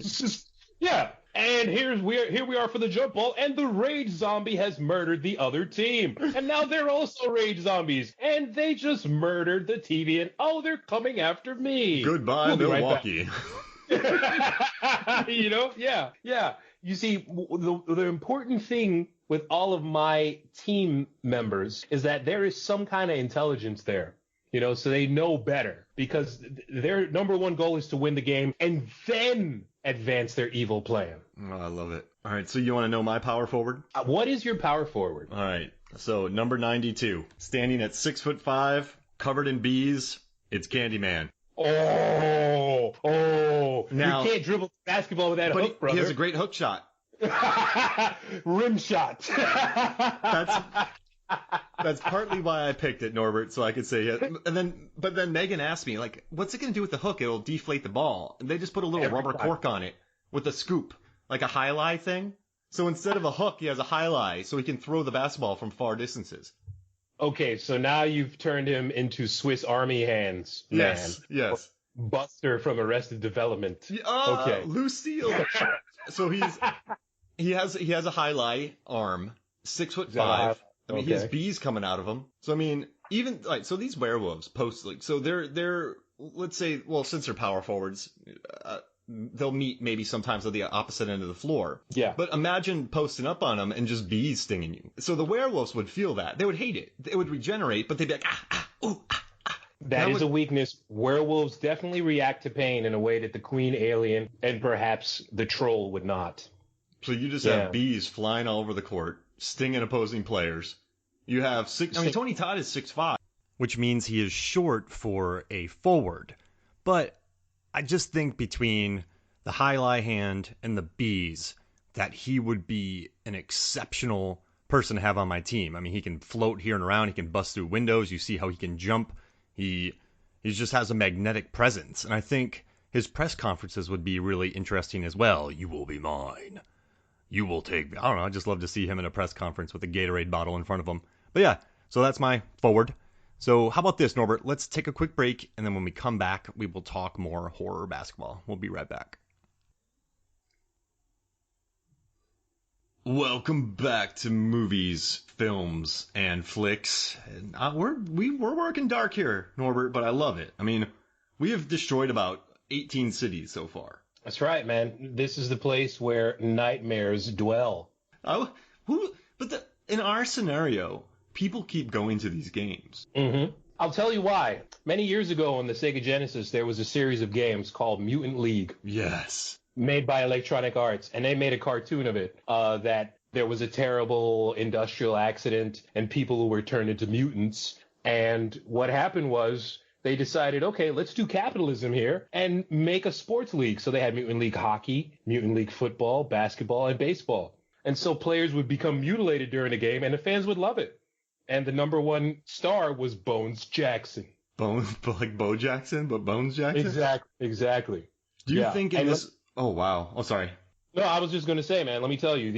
Yeah. And here we are for the jump ball, and the rage zombie has murdered the other team. And now they're also rage zombies. And they just murdered the TV, and they're coming after me. Goodbye, Milwaukee. Yeah. You see, the important thing with all of my team members is that there is some kind of intelligence there. So they know better, because their number one goal is to win the game and then advance their evil plan. Oh, I love it. All right, so you want to know my power forward? What is your power forward? All right, so number 92, standing at 6'5", covered in bees, it's Candyman. Now, you can't dribble basketball with that hook, brother. He has a great hook shot. Rim shot. That's partly why I picked it, Norbert, so I could say it. But then Megan asked me, like, what's it going to do with the hook? It'll deflate the ball. And they just put a little rubber cork on it with a scoop, like a high-lie thing. So instead of a hook, he has a high-lie, so he can throw the basketball from far distances. Okay, so now you've turned him into Swiss Army hands, man. Yes. Buster from Arrested Development. Okay. Lucille. So he has a high-lie arm, 6'5". I mean, he has bees coming out of him. So, I mean, so these werewolves so they're, let's say, well, since they're power forwards, they'll meet maybe sometimes at the opposite end of the floor. Yeah. But imagine posting up on them and just bees stinging you. So the werewolves would feel that. They would hate it. They would regenerate, but they'd be like, ooh, ah. That is a weakness. Werewolves definitely react to pain in a way that the queen alien and perhaps the troll would not. So you just have bees flying all over the court, stinging opposing players. You have Tony Todd is 6'5", which means he is short for a forward. But I just think between the high-lie hand and the bees that he would be an exceptional person to have on my team. I mean, he can float here and around. He can bust through windows. You see how he can jump. He just has a magnetic presence. And I think his press conferences would be really interesting as well. You will be mine. You will take me. I don't know. I'd just love to see him in a press conference with a Gatorade bottle in front of him. But yeah, so that's my forward. So how about this, Norbert? Let's take a quick break, and then when we come back, we will talk more horror basketball. We'll be right back. Welcome back to movies, films, and flicks. And we're working dark here, Norbert, but I love it. I mean, we have destroyed about 18 cities so far. That's right, man. This is the place where nightmares dwell. In our scenario, people keep going to these games. Mm-hmm. I'll tell you why. Many years ago on the Sega Genesis, there was a series of games called Mutant League. Yes. Made by Electronic Arts, and they made a cartoon of it, that there was a terrible industrial accident and people who were turned into mutants. And what happened was they decided, okay, let's do capitalism here and make a sports league. So they had Mutant League Hockey, Mutant League Football, Basketball, and Baseball. And so players would become mutilated during the game, and the fans would love it. And the number one star was Bones Jackson. Like Bo Jackson, but Bones Jackson? Exactly. Do you think in this... Oh, wow. Oh, sorry. No, I was just going to say, man, let me tell you,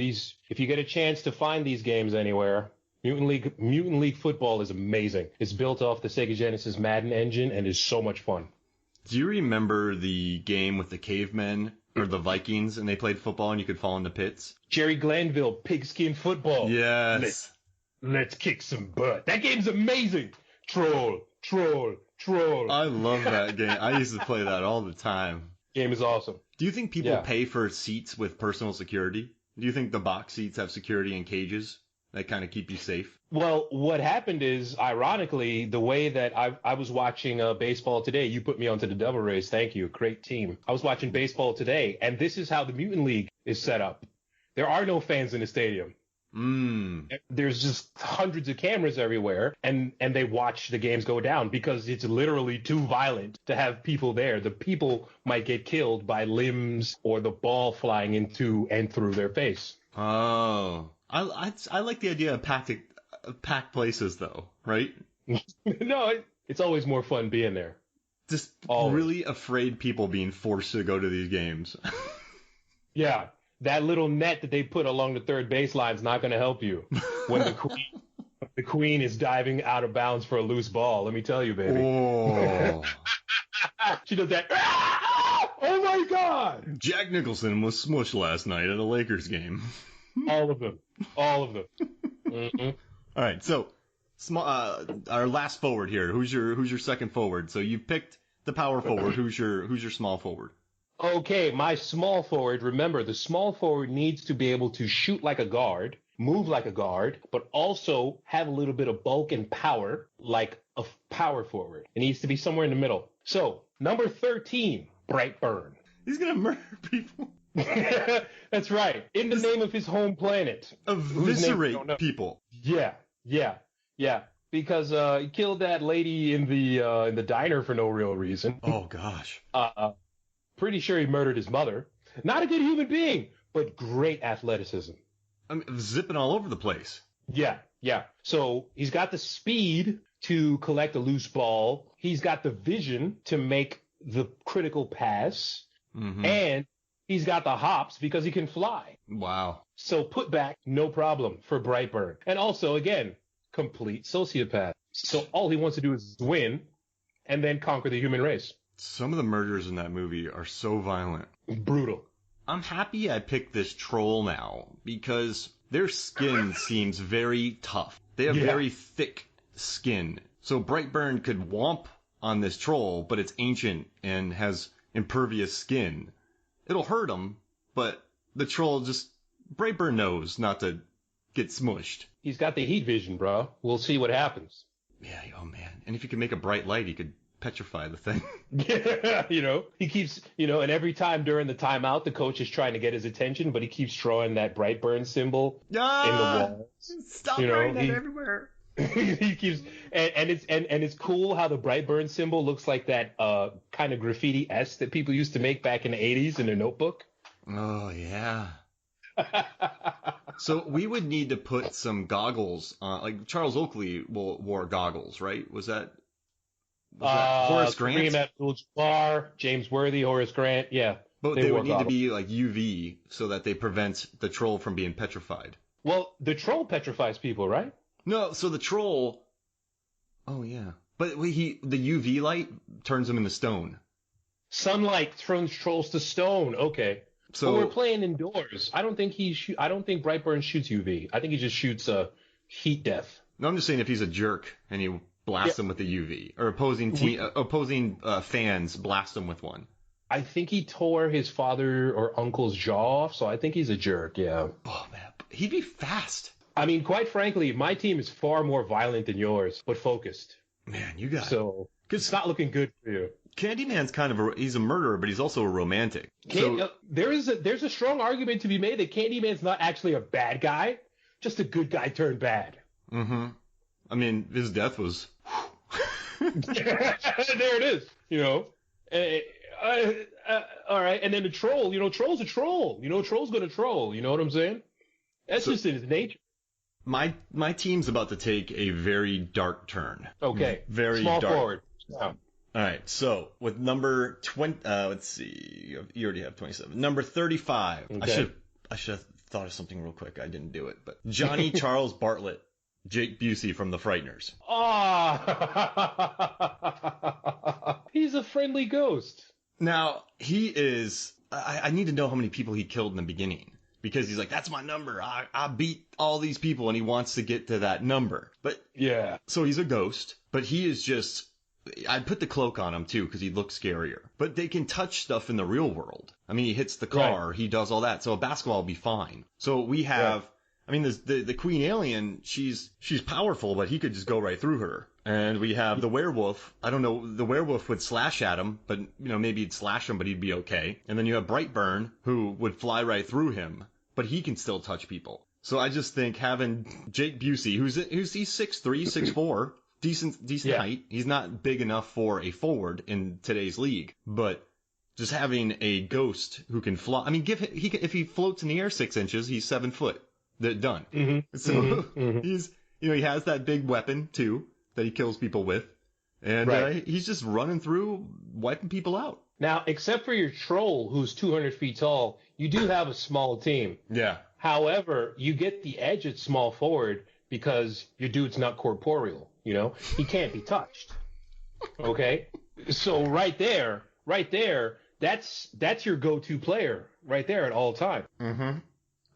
if you get a chance to find these games anywhere, Mutant League Football is amazing. It's built off the Sega Genesis Madden engine and is so much fun. Do you remember the game with the cavemen or the Vikings and they played football and you could fall into pits? Jerry Glanville, Pigskin Football. Yes. Let's kick some butt. That game's amazing. Troll. I love that game. I used to play that all the time. Game is awesome. Do you think people pay for seats with personal security? Do you think the box seats have security and cages that kind of keep you safe? Well, what happened is, ironically, the way that I was watching baseball today, you put me onto the Devil Rays. Thank you. Great team. I was watching baseball today, and this is how the Mutant League is set up. There are no fans in the stadium. There's just hundreds of cameras everywhere, and they watch the games go down because it's literally too violent to have people there. The people might get killed by limbs or the ball flying into and through their face. Oh, I like the idea of packed places though, right? No, it's always more fun being there. Just really afraid people being forced to go to these games. Yeah. That little net that they put along the third baseline is not going to help you when the queen is diving out of bounds for a loose ball. Let me tell you, baby. Oh. She does that. Oh my God! Jack Nicholson was smushed last night at a Lakers game. All of them. Mm-hmm. All right, so our last forward here. Who's your second forward? So you picked the power forward. Who's your small forward? Okay, my small forward, remember, the small forward needs to be able to shoot like a guard, move like a guard, but also have a little bit of bulk and power like a power forward. It needs to be somewhere in the middle. So, number 13, Brightburn. He's going to murder people. That's right. In the name of his home planet. Eviscerate people. Yeah. Because he killed that lady in the diner for no real reason. Oh, gosh. Pretty sure he murdered his mother. Not a good human being, but great athleticism. I mean, zipping all over the place. Yeah. So he's got the speed to collect a loose ball. He's got the vision to make the critical pass. Mm-hmm. And he's got the hops because he can fly. Wow. So put back, no problem for Brightburn. And also, again, complete sociopath. So all he wants to do is win and then conquer the human race. Some of the murders in that movie are so violent. Brutal. I'm happy I picked this troll now because their skin seems very tough. They have very thick skin. So Brightburn could womp on this troll, but it's ancient and has impervious skin. It'll hurt him, but the troll Brightburn knows not to get smushed. He's got the heat vision, bro. We'll see what happens. Yeah, oh man. And if he could make a bright light, he could petrify the thing. Yeah, he keeps, and every time during the timeout, the coach is trying to get his attention, but he keeps drawing that Brightburn symbol in the wall. Stop writing that everywhere. He keeps, and it's cool how the Brightburn symbol looks like that kind of graffiti S that people used to make back in the 80s in their notebook. Oh yeah. So we would need to put some goggles on, like Charles Oakley wore goggles, right? Was that Horace Grant? Kareem Abdul-Jabbar, James Worthy, Horace Grant, yeah. But they would need to be like UV so that they prevent the troll from being petrified. Well, the troll petrifies people, right? No, so the troll... Oh, yeah. But the UV light turns them into stone. Sunlight turns trolls to stone, okay. So we're playing indoors. I don't think Brightburn shoots UV. I think he just shoots heat death. No, I'm just saying if he's a jerk and he blasts them with the UV, or opposing fans blast them with one. I think he tore his father or uncle's jaw off, so I think he's a jerk, yeah. Oh, man. He'd be fast. I mean, quite frankly, my team is far more violent than yours, but focused. Man, you got so it's not looking good for you. Candyman's kind of he's a murderer, but he's also a romantic. There's a strong argument to be made that Candyman's not actually a bad guy, just a good guy turned bad. Mm-hmm. I mean, his death was... There it is, all right, and then the troll, troll's a troll. Troll's going to troll, you know what I'm saying? That's just in his nature. My team's about to take a very dark turn. Okay. Very small dark. Forward. Yeah. All right, so with number 20, let's see, you already have 27. Number 35. Okay. I should have thought of something real quick. I didn't do it, but Johnny Charles Bartlett. Jake Busey from The Frighteners. Ah, he's a friendly ghost. Now, he is... I need to know how many people he killed in the beginning. Because he's like, that's my number. I beat all these people, and he wants to get to that number. But yeah. So he's a ghost, but he is just... I'd put the cloak on him, too, because he looks scarier. But they can touch stuff in the real world. I mean, he hits the car, right. He does all that. So a basketball will be fine. So we have... Right. I mean, the Queen Alien, she's powerful, but he could just go right through her. And we have the werewolf. I don't know, the werewolf would slash at him, but, maybe he'd slash him, but he'd be okay. And then you have Brightburn, who would fly right through him, but he can still touch people. So I just think having Jake Busey, he's 6'3", 6'4", decent height. He's not big enough for a forward in today's league, but just having a ghost who can fly. I mean, if he floats in the air 6 inches, he's 7 foot. Done. Mm-hmm. So he's, he has that big weapon too that he kills people with, and right. He's just running through, wiping people out. Now, except for your troll, who's 200 feet tall, you do have a small team. Yeah. However, you get the edge at small forward because your dude's not corporeal. He can't be touched. Okay. So right there, that's your go-to player right there at all time. Mm-hmm.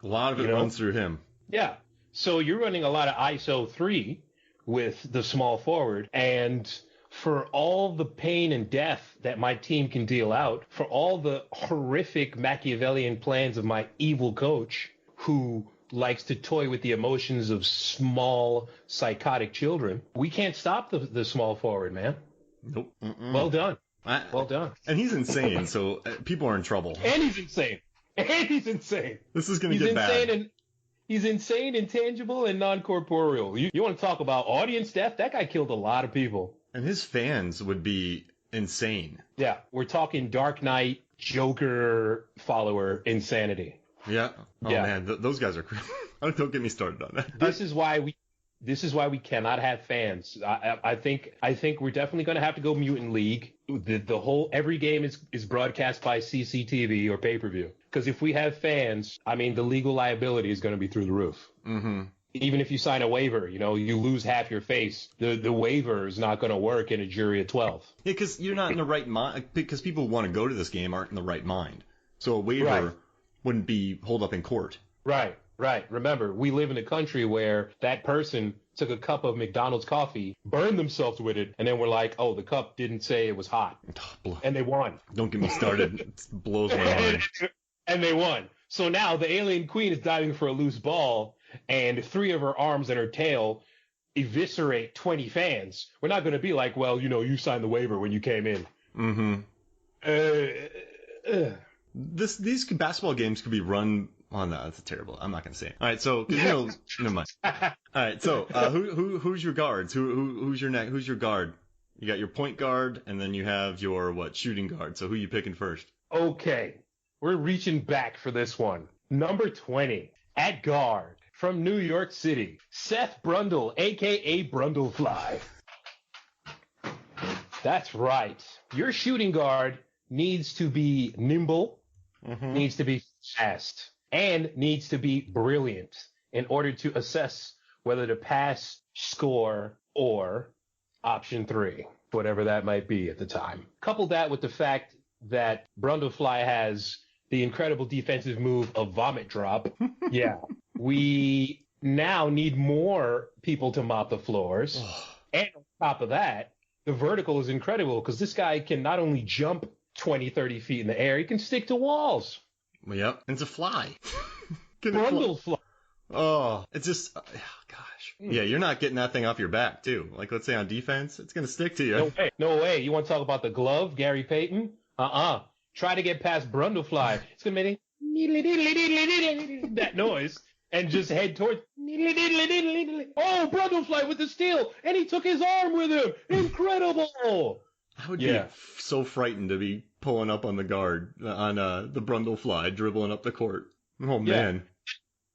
A lot of it runs through him. Yeah. So you're running a lot of ISO 3 with the small forward. And for all the pain and death that my team can deal out, for all the horrific Machiavellian plans of my evil coach who likes to toy with the emotions of small psychotic children, we can't stop the small forward, man. Nope. Mm-mm. Well done. Well done. And he's insane, so people are in trouble. And he's insane. This is going to get bad. He's insane, intangible, and non-corporeal. You want to talk about audience death? That guy killed a lot of people. And his fans would be insane. Yeah, we're talking Dark Knight, Joker follower insanity. Yeah. Oh, yeah. Man, those guys are crazy. Don't get me started on that. This is why we cannot have fans. I think we're definitely going to have to go Mutant League. Every game is broadcast by CCTV or pay-per-view. Because if we have fans, I mean, the legal liability is going to be through the roof. Mm-hmm. Even if you sign a waiver, you lose half your face. The waiver is not going to work in a jury of 12. Yeah, because you're not in the right mind. Because people who want to go to this game aren't in the right mind. So a waiver wouldn't be hold up in court. Right. Remember, we live in a country where that person took a cup of McDonald's coffee, burned themselves with it, and then we're like, oh, the cup didn't say it was hot. And they won. Don't get me started. It blows my mind. And they won. So now the alien queen is diving for a loose ball, and 3 of her arms and her tail eviscerate 20 fans. We're not going to be like, well, you signed the waiver when you came in. Mm-hmm. These basketball games could be run... Oh, no, that's terrible. I'm not going to say it. All right, so, never mind. All right, so, who's your guards? Who's your guard? You got your point guard, and then you have your, shooting guard. So who are you picking first? Okay. We're reaching back for this one. Number 20, at guard, from New York City, Seth Brundle, a.k.a. Brundlefly. That's right. Your shooting guard needs to be nimble, needs to be fast, and needs to be brilliant in order to assess whether to pass, score, or option 3, whatever that might be at the time. Couple that with the fact that Brundlefly has the incredible defensive move of vomit drop. Yeah. We now need more people to mop the floors. And on top of that, the vertical is incredible because this guy can not only jump 20, 30 feet in the air, he can stick to walls. Yep. And it's a fly. Brundlefly. Oh, it's just, gosh. Yeah, you're not getting that thing off your back, too. Like, let's say on defense, it's going to stick to you. No way. You want to talk about the glove, Gary Payton? Try to get past Brundlefly. It's going to make that noise and just head towards. Oh, Brundlefly with the steal, and he took his arm with him. Incredible. I would be so frightened to be pulling up on the guard, on the Brundlefly, dribbling up the court. Oh, man.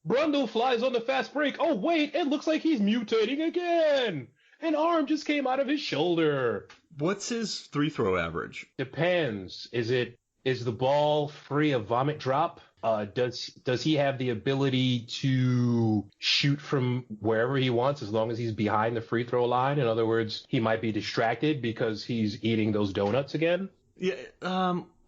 Brundlefly's on the fast break. Oh, wait, it looks like he's mutating again. An arm just came out of his shoulder. What's his free throw average? Depends. Is it Is the ball free of vomit drop? Does he have the ability to shoot from wherever he wants as long as he's behind the free throw line? In other words, he might be distracted because he's eating those donuts again. Yeah.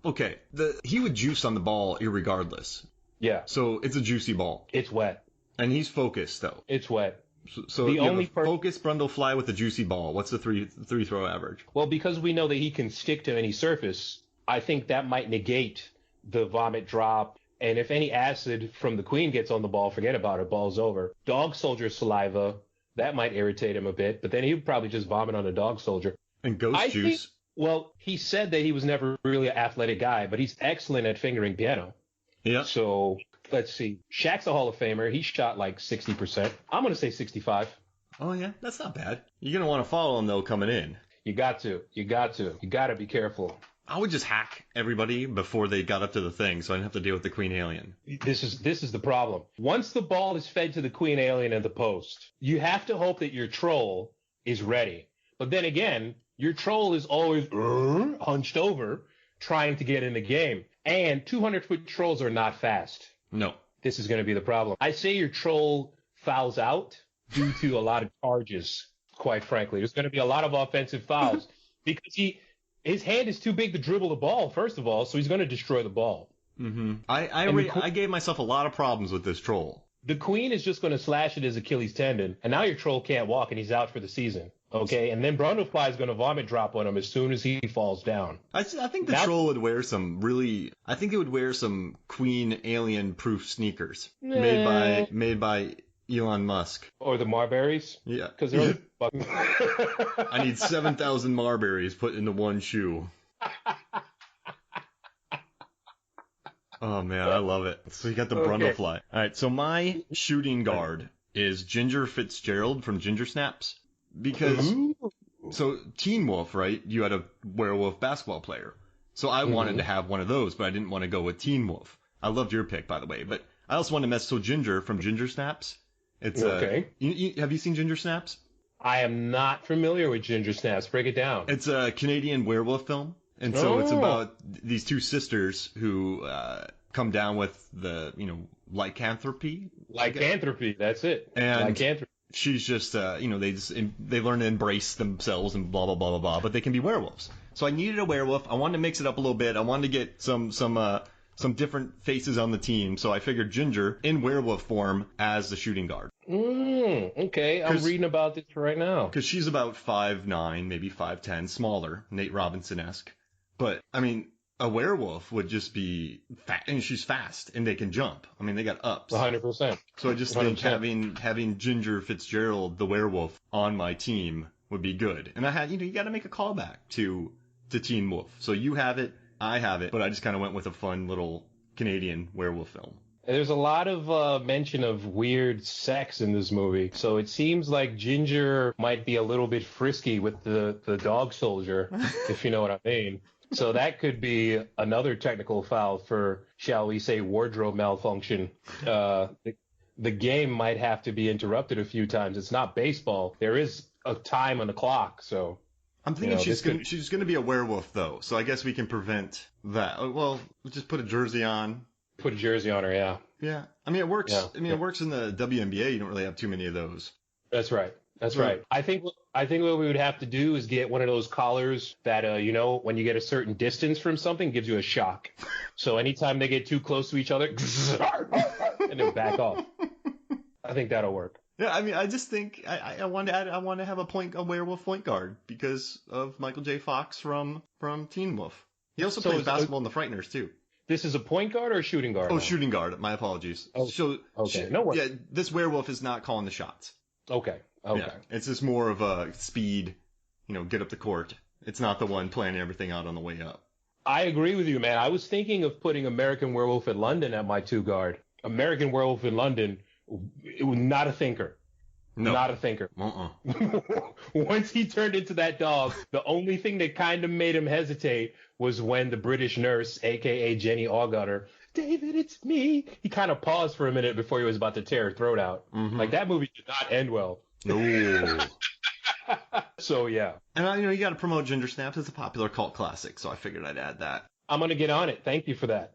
Okay. He would juice on the ball irregardless. Yeah. So it's a juicy ball. It's wet. And he's focused though. It's wet. So the you only have a focused Brundle fly with a juicy ball. What's the three throw average? Well, because we know that he can stick to any surface, I think that might negate the vomit drop. And if any acid from the queen gets on the ball, forget about it. Ball's over. Dog soldier saliva, that might irritate him a bit, but then he would probably just vomit on a dog soldier. And ghost juice? Well, he said that he was never really an athletic guy, but he's excellent at fingering piano. Yeah. So let's see. Shaq's a Hall of Famer. He shot like 60%. I'm going to say 65. Oh, yeah. That's not bad. You're going to want to follow him, though, coming in. You got to. You got to be careful. I would just hack everybody before they got up to the thing, so I didn't have to deal with the queen alien. This is the problem. Once the ball is fed to the queen alien at the post, you have to hope that your troll is ready. But then again, your troll is always hunched over trying to get in the game. And 200-foot trolls are not fast. No. This is going to be the problem. I say your troll fouls out due to a lot of charges, quite frankly. There's going to be a lot of offensive fouls because his hand is too big to dribble the ball, first of all, so he's going to destroy the ball. Mm-hmm. I gave myself a lot of problems with this troll. The queen is just going to slash at his Achilles tendon, and now your troll can't walk, and he's out for the season. Okay, and then Brundlefly is going to vomit drop on him as soon as he falls down. I think the troll would wear some I think it would wear some queen alien proof sneakers made by Elon Musk. Or the Marberries? Yeah. Because they're I need 7,000 Marberries put into one shoe. Oh man, I love it. So you got the Brundlefly. All right, so my shooting guard is Ginger Fitzgerald from Ginger Snaps. Because, so Teen Wolf, right? You had a werewolf basketball player. So I wanted to have one of those, but I didn't want to go with Teen Wolf. I loved your pick, by the way. But I also wanted to mess, so Ginger from Ginger Snaps. It's okay. Have you seen Ginger Snaps? I am not familiar with Ginger Snaps. Break it down. It's a Canadian werewolf film. And so it's about these two sisters who come down with the, lycanthropy. Lycanthropy, that's it. And lycanthropy. She's just, they learn to embrace themselves and blah, blah, blah, blah, blah, but they can be werewolves. So I needed a werewolf. I wanted to mix it up a little bit. I wanted to get some different faces on the team. So I figured Ginger in werewolf form as the shooting guard. Okay. I'm reading about this right now. Because she's about 5'9", maybe 5'10", smaller, Nate Robinson-esque. But, I mean, a werewolf would just be fat, and she's fast, and they can jump. I mean, they got ups. 100%. So I just think having Ginger Fitzgerald, the werewolf, on my team would be good. And I had, you got to make a callback to Teen Wolf. So you have it, I have it, but I just kind of went with a fun little Canadian werewolf film. There's a lot of mention of weird sex in this movie. So it seems like Ginger might be a little bit frisky with the dog soldier, if you know what I mean. So that could be another technical foul for, shall we say, wardrobe malfunction. The game might have to be interrupted a few times. It's not baseball. There is a time on the clock, so... I'm thinking she's going to be a werewolf, though, so I guess we can prevent that. Well, we'll just put a jersey on. Put a jersey on her, yeah. Yeah. I mean, it works. Yeah. I mean, it works in the WNBA. You don't really have too many of those. That's right. That's right. I think what we would have to do is get one of those collars that, when you get a certain distance from something, gives you a shock. So anytime they get too close to each other, and they'll back off. I think that'll work. Yeah, I mean, I just think I want to have a werewolf point guard because of Michael J. Fox from Teen Wolf. He also plays basketball in the Frighteners too. This is a point guard or a shooting guard? Oh, shooting guard. My apologies. Oh, so okay. No worries. Yeah, this werewolf is not calling the shots. Okay. Yeah, it's just more of a speed, get up the court. It's not the one planning everything out on the way up. I agree with you, man. I was thinking of putting American Werewolf in London at my two guard. American Werewolf in London, it was not a thinker. No. Not a thinker. Once he turned into that dog, the only thing that kind of made him hesitate was when the British nurse, a.k.a. Jenny Allgutter, David, it's me. He kind of paused for a minute before he was about to tear her throat out. Mm-hmm. Like, that movie did not end well. No. So, yeah. And, you got to promote Ginger Snaps. It's a popular cult classic, so I figured I'd add that. I'm going to get on it. Thank you for that.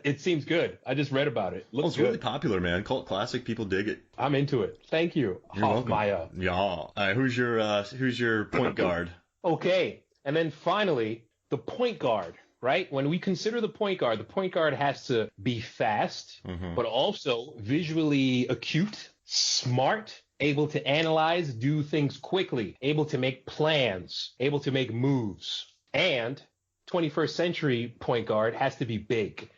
It seems good. I just read about it. Looks it's good. really popular, man. Cult classic. People dig it. I'm into it. Thank you. You're welcome. Maya. Yeah. All right, who's your point guard? Okay. And then finally, the point guard, right? When we consider the point guard has to be fast, but also visually acute, smart, able to analyze, do things quickly, able to make plans, able to make moves. And 21st century point guard has to be big.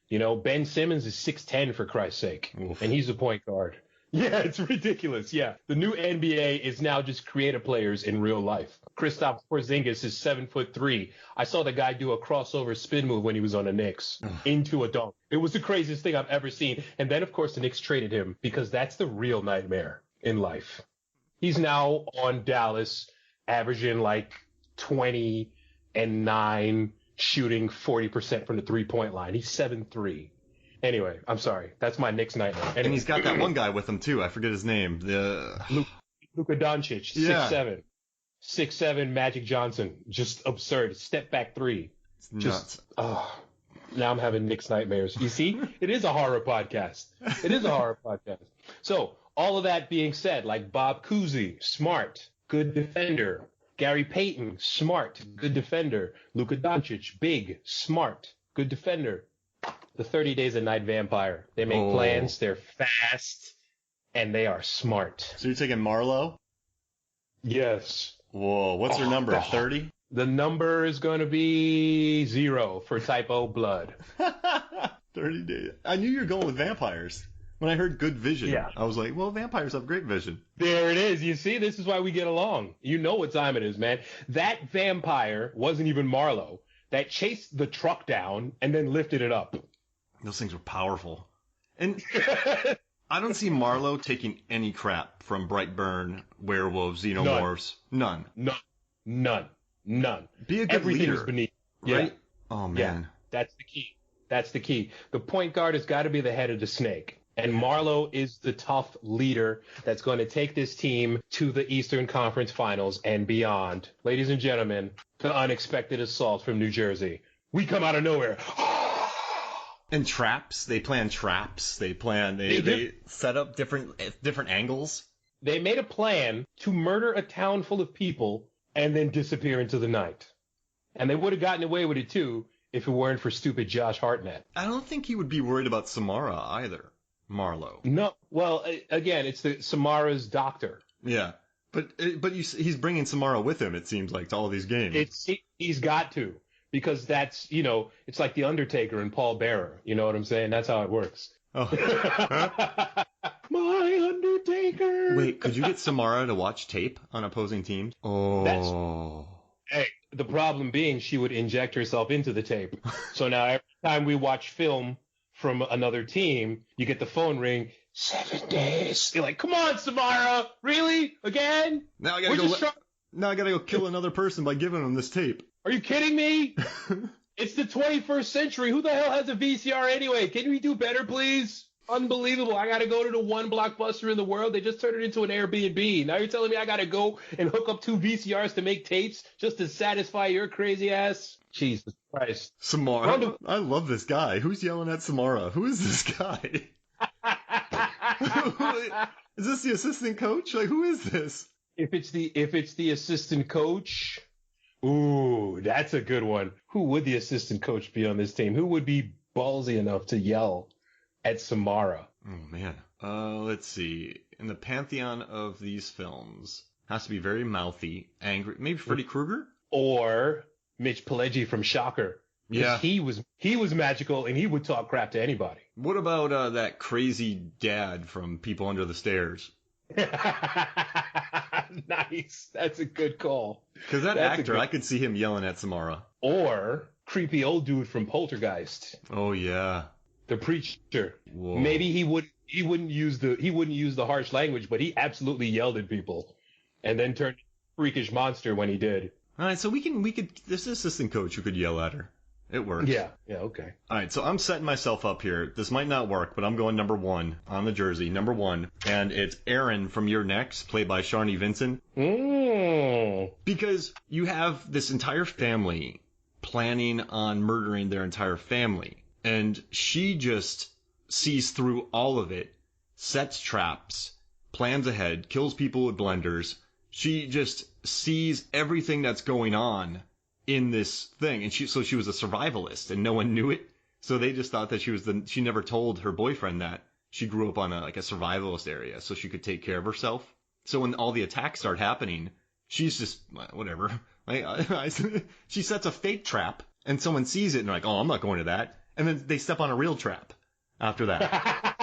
You know, Ben Simmons is 6'10", for Christ's sake, and he's a point guard. Yeah, it's ridiculous. Yeah, the new NBA is now just creative players in real life. Kristaps Porzingis is 7'3". I saw the guy do a crossover spin move when he was on the Knicks into a dunk. It was the craziest thing I've ever seen. And then, of course, the Knicks traded him because that's the real nightmare in life. He's now on Dallas, averaging like 20 and 9, shooting 40% from the three-point line. He's 7'3". Anyway, I'm sorry. That's my Knicks nightmare. Anyway. And he's got that one guy with him too. I forget his name. Luka Doncic, 6'7". 6'7", Magic Johnson. Just absurd. Step back three. It's nuts. Now I'm having Knicks nightmares. You see? It is a horror podcast. So, all of that being said, like Bob Cousy, smart, good defender. Gary Payton, smart, good defender. Luka Doncic, big, smart, good defender. The 30 Days a Night Vampire. They make plans, they're fast, and they are smart. So you're taking Marlowe? Yes. Whoa, what's her number, 30? The number is going to be 0 for typo blood. 30 days. I knew you were going with vampires. When I heard good vision, I was like, well, vampires have great vision. There it is. You see, this is why we get along. You know what time it is, man. That vampire wasn't even Marlowe. That chased the truck down and then lifted it up. Those things were powerful. And I don't see Marlowe taking any crap from Brightburn, werewolves, xenomorphs. None. Be a good Everything leader. is beneath. Right? Yeah. Oh, man. Yeah, that's the key. The point guard has got to be the head of the snake. And Marlowe is the tough leader that's going to take this team to the Eastern Conference Finals and beyond. Ladies and gentlemen, the unexpected assault from New Jersey. We come out of nowhere. And traps. They plan traps. They set up different angles. They made a plan to murder a town full of people and then disappear into the night. And they would have gotten away with it, too, if it weren't for stupid Josh Hartnett. I don't think he would be worried about Samara either. Marlowe. No. Well, again, it's Samara's doctor. Yeah. But he's bringing Samara with him, it seems like, to all these games. He's got to. Because that's, it's like The Undertaker and Paul Bearer. You know what I'm saying? That's how it works. Oh. My Undertaker! Wait, could you get Samara to watch tape on opposing teams? Oh. Hey, the problem being she would inject herself into the tape. So now every time we watch film from another team, you get the phone ring, 7 days. You're like, come on, Samara! Really? Again? Now I gotta go kill another person by giving them this tape. Are you kidding me? It's the 21st century. Who the hell has a VCR anyway? Can we do better, please? Unbelievable. I got to go to the one Blockbuster in the world. They just turned it into an Airbnb. Now you're telling me I got to go and hook up 2 VCRs to make tapes just to satisfy your crazy ass? Jesus Christ. Samara. I love this guy. Who's yelling at Samara? Who is this guy? Is this the assistant coach? Like, who is this? If it's the assistant coach... Ooh, that's a good one. Who would the assistant coach be on this team? Who would be ballsy enough to yell at Samara? Oh, man. Let's see. In the pantheon of these films, has to be very mouthy, angry. Maybe Freddy Krueger? Or Mitch Pileggi from Shocker. Yeah. He was magical, and he would talk crap to anybody. What about that crazy dad from People Under the Stairs? Nice. That's a good call. Because that actor, I could see him yelling at Samara. Or creepy old dude from Poltergeist. Oh yeah. The preacher. Whoa. Maybe he wouldn't use the harsh language, but he absolutely yelled at people, and then turned freakish monster when he did. All right, so we could. This assistant coach who could yell at her. It works. Yeah, okay. All right, so I'm setting myself up here. This might not work, but I'm going number 1 on the jersey, number 1. And it's Aaron from Your Next, played by Sharni Vinson. Mm. Because you have this entire family planning on murdering their entire family. And she just sees through all of it, sets traps, plans ahead, kills people with blenders. She just sees everything that's going on in this thing. And she was a survivalist and no one knew it. So they just thought that she never told her boyfriend that she grew up on a survivalist area so she could take care of herself. So when all the attacks start happening, she's just, whatever. She sets a fake trap and someone sees it and they're like, oh, I'm not going to that. And then they step on a real trap after that.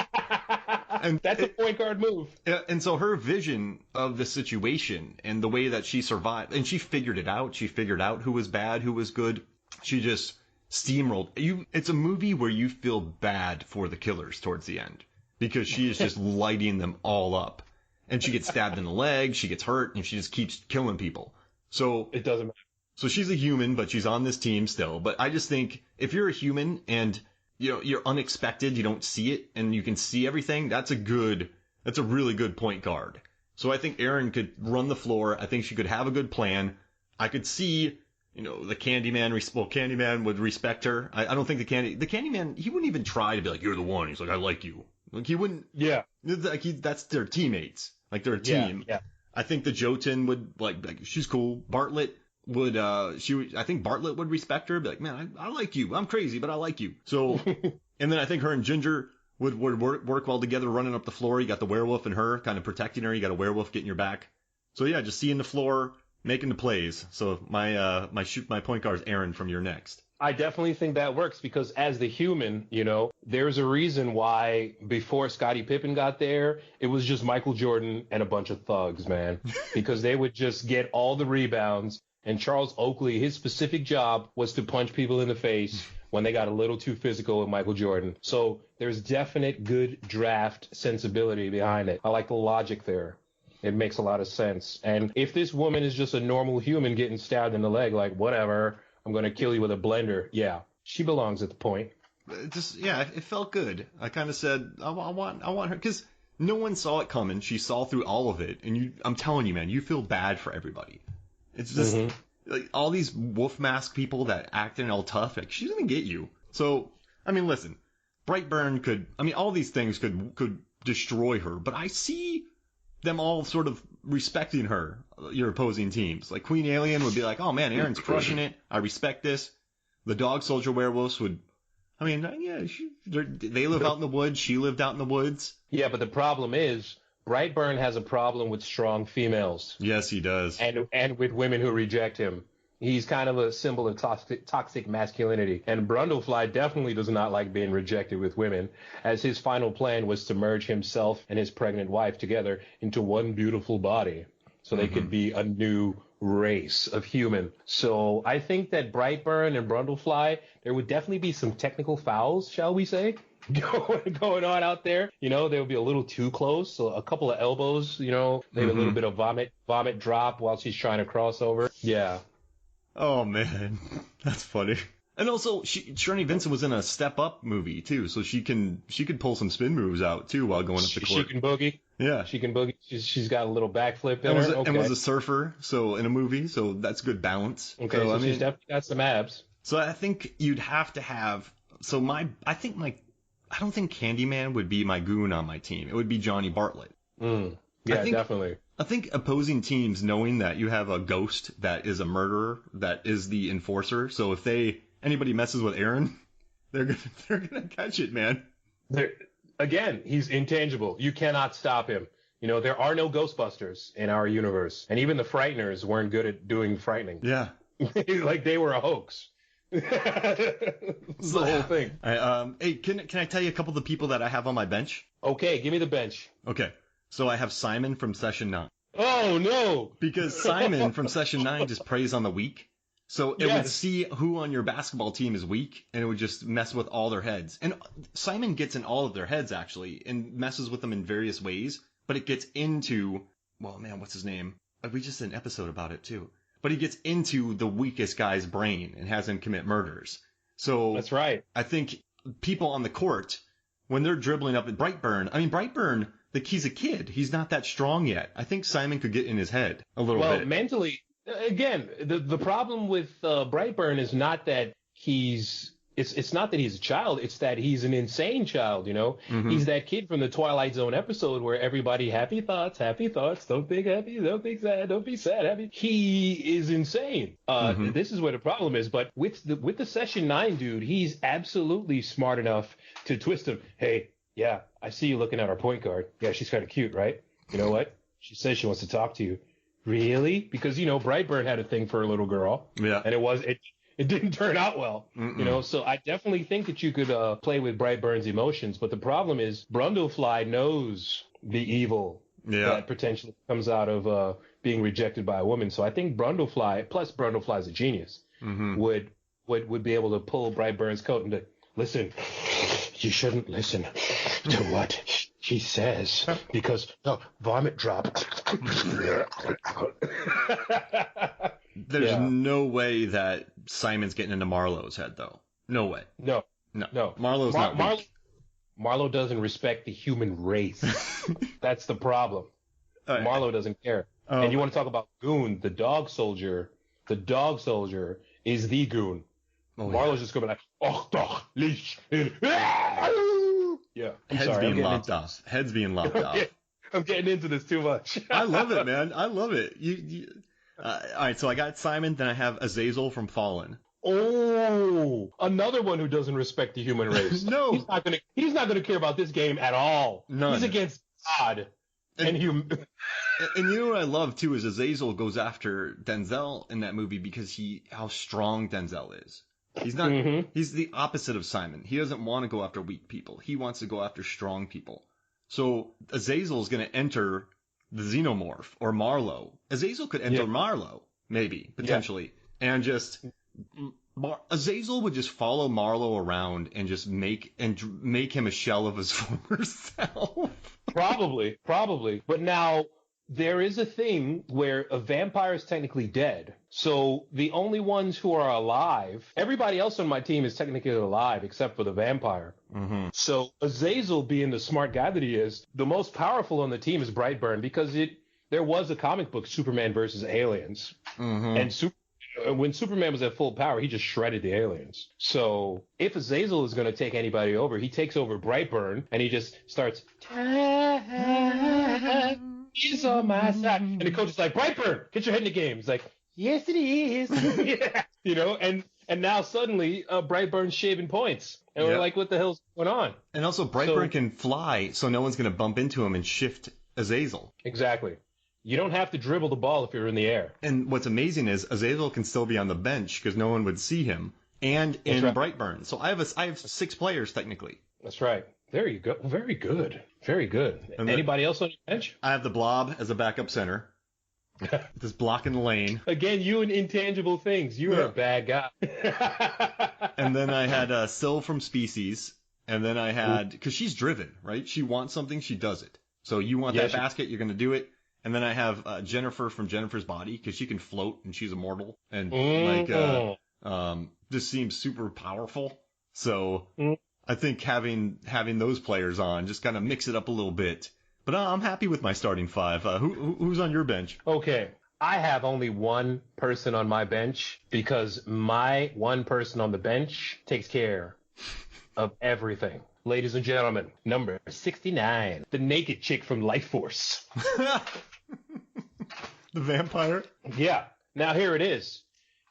And that's a point guard move. And so her vision of the situation and the way that she survived, and she figured it out. She figured out who was bad, who was good. She just steamrolled. It's a movie where you feel bad for the killers towards the end because she is just lighting them all up. And she gets stabbed in the leg, she gets hurt, and she just keeps killing people. So it doesn't matter. So she's a human, but she's on this team still. But I just think if you're a human and you're unexpected, you don't see it, and you can see everything, that's a really good point guard. So I think Erin could run the floor. I think she could have a good plan. I could see, the Candyman would respect her. I don't think the Candyman, he wouldn't even try to be like, you're the one. He's like, I like you. Like, he wouldn't. Yeah. That's their teammates. Like, they're a team. Yeah. I think the Jotun would, like, she's cool. Bartlett would, I think Bartlett would respect her. Be like, man, I like you. I'm crazy, but I like you. So, and then I think her and Ginger would work well together running up the floor. You got the werewolf and her kind of protecting her. You got a werewolf getting your back. So yeah, just seeing the floor, making the plays. So my point guard is Erin from You're Next. I definitely think that works because as the human, there's a reason why before Scottie Pippen got there, it was just Michael Jordan and a bunch of thugs, man, because they would just get all the rebounds. And Charles Oakley, his specific job was to punch people in the face when they got a little too physical with Michael Jordan. So there's definite good draft sensibility behind it. I like the logic there. It makes a lot of sense. And if this woman is just a normal human getting stabbed in the leg, like, whatever, I'm going to kill you with a blender. Yeah, she belongs at the point. It felt good. I kind of said, I want her, because no one saw it coming. She saw through all of it. And I'm telling you, man, you feel bad for everybody. It's just like all these wolf mask people that acting all tough. Like, she doesn't get you. So, I mean, listen, Brightburn all these things could destroy her. But I see them all sort of respecting her, your opposing teams. Like Queen Alien would be like, oh man, Erin's crushing it. I respect this. The Dog Soldier werewolves would, they live out in the woods. She lived out in the woods. Yeah, but the problem is, Brightburn has a problem with strong females. Yes, he does. And with women who reject him. He's kind of a symbol of toxic masculinity. And Brundlefly definitely does not like being rejected with women, as his final plan was to merge himself and his pregnant wife together into one beautiful body so they could be a new race of human. So I think that Brightburn and Brundlefly, there would definitely be some technical fouls, shall we say, going on out there. They would be a little too close. So a couple of elbows, maybe a little bit of vomit drop while she's trying to cross over. Yeah. Oh man, that's funny. And also, Shirley Vincent was in a Step Up movie too, so she could pull some spin moves out too while going up the court. She can boogie. Yeah, she can boogie. She's got a little backflip in her. And was a surfer, so in a movie, so that's good balance. Okay, so she's definitely got some abs. So I think you'd have to have. So I don't think Candyman would be my goon on my team. It would be Johnny Bartlett. Yeah, definitely. I think opposing teams, knowing that you have a ghost that is a murderer, that is the enforcer. So if anybody messes with Erin, they're gonna catch it, man. Again, he's intangible. You cannot stop him. There are no Ghostbusters in our universe, and even the Frighteners weren't good at doing frightening. Yeah, like they were a hoax. The whole thing. Hey, can I tell you a couple of the people that I have on my bench? Okay, give me the bench. Okay. So I have Simon from Session 9. Oh, no! Because Simon from Session 9 just preys on the weak. So it would see who on your basketball team is weak, and it would just mess with all their heads. And Simon gets in all of their heads, actually, and messes with them in various ways. But it gets into, well, man, what's his name? We just did an episode about it, too. But he gets into the weakest guy's brain and has him commit murders. So that's right. I think people on the court, when they're dribbling up at Brightburn, he's a kid. He's not that strong yet. I think Simon could get in his head a little bit. Well, Again, the problem with Brightburn is not that it's not that he's a child, it's that he's an insane child, you know? Mm-hmm. He's that kid from the Twilight Zone episode where everybody happy thoughts, don't think happy, don't think sad, don't be sad, happy. He is insane. This is where the problem is, but with the Session 9 dude, he's absolutely smart enough to twist him. Hey, yeah, I see you looking at our point guard. Yeah, she's kind of cute, right? You know what? She says she wants to talk to you. Really? Because, you know, Brightburn had a thing for a little girl. Yeah. And it didn't turn out well. Mm-mm. You know, so I definitely think that you could play with Brightburn's emotions. But the problem is Brundlefly knows the evil that potentially comes out of being rejected by a woman. So I think Brundlefly, plus Brundlefly's a genius, would be able to pull Brightburn's coat and be, listen, you shouldn't listen to what she says because the vomit drop. There's no way that Simon's getting into Marlowe's head, though. No way. No. Marlowe's not weak. Marlowe doesn't respect the human race. That's the problem. Marlowe doesn't care. And you want to talk about goon, the dog soldier is the goon. Marlowe's just going to be like, oh, dog, leash. Yeah. Heads being lopped off. I'm getting into this too much. I love it, man. I love it. All right, so I got Simon, then I have Azazel from Fallen. Oh, another one who doesn't respect the human race. No. He's not gonna care about this game at all. None. He's against God and human. And you know what I love too is Azazel goes after Denzel in that movie because how strong Denzel is. He's not. He's the opposite of Simon. He doesn't want to go after weak people. He wants to go after strong people. So Azazel's going to enter the Xenomorph or Marlowe. Azazel could enter Marlowe, maybe, potentially. And just Azazel would just follow Marlowe around and just make him a shell of his former self. Probably. But now there is a thing where a vampire is technically dead. So the only ones who are alive, everybody else on my team is technically alive except for the vampire. So Azazel, being the smart guy that he is, the most powerful on the team is Brightburn because there was a comic book, Superman versus Aliens. And when Superman was at full power, he just shredded the aliens. So if Azazel is going to take anybody over, he takes over Brightburn and he just starts, he's on my side. And the coach is like, Brightburn, get your head in the game. He's like, yes, it is. You know, and now suddenly Brightburn's shaving points. And we're like, what the hell's going on? And also Brightburn can fly, so no one's going to bump into him and shift Azazel. Exactly. You don't have to dribble the ball if you're in the air. And what's amazing is Azazel can still be on the bench because no one would see him, and in Brightburn. So I have 6 players technically. That's right. There you go. Very good. And anybody else on your bench? I have the Blob as a backup center. Just blocking the lane. Again, you and intangible things. You're a bad guy. And then I had Syl from Species. And then I had, because she's driven, right? She wants something, she does it. So you want that basket, you're going to do it. And then I have Jennifer from Jennifer's Body, because she can float and she's immortal. And this seems super powerful. So I think having those players on just kind of mix it up a little bit. But I'm happy with my starting 5. Who's on your bench? Okay. I have only one person on my bench because my one person on the bench takes care of everything. Ladies and gentlemen, number 69, the naked chick from Life Force. The vampire? Yeah. Now here it is.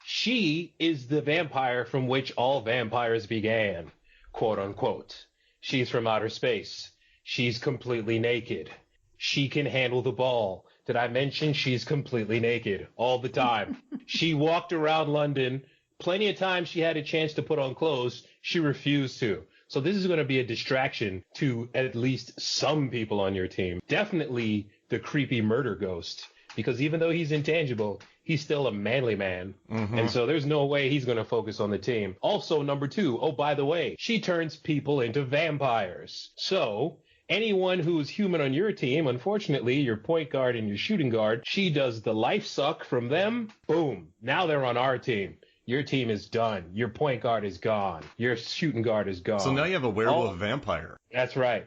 She is the vampire from which all vampires began, quote unquote. She's from outer space. She's completely naked. She can handle the ball. Did I mention she's completely naked all the time? She walked around London. Plenty of times she had a chance to put on clothes. She refused to. So this is going to be a distraction to at least some people on your team. Definitely the creepy murder ghost. Because even though he's intangible, he's still a manly man. And so there's no way he's going to focus on the team. Also, number 2, oh, by the way, she turns people into vampires. So anyone who's human on your team, unfortunately, your point guard and your shooting guard, she does the life suck from them. Boom. Now they're on our team. Your team is done. Your point guard is gone. Your shooting guard is gone. So now you have a werewolf vampire. That's right.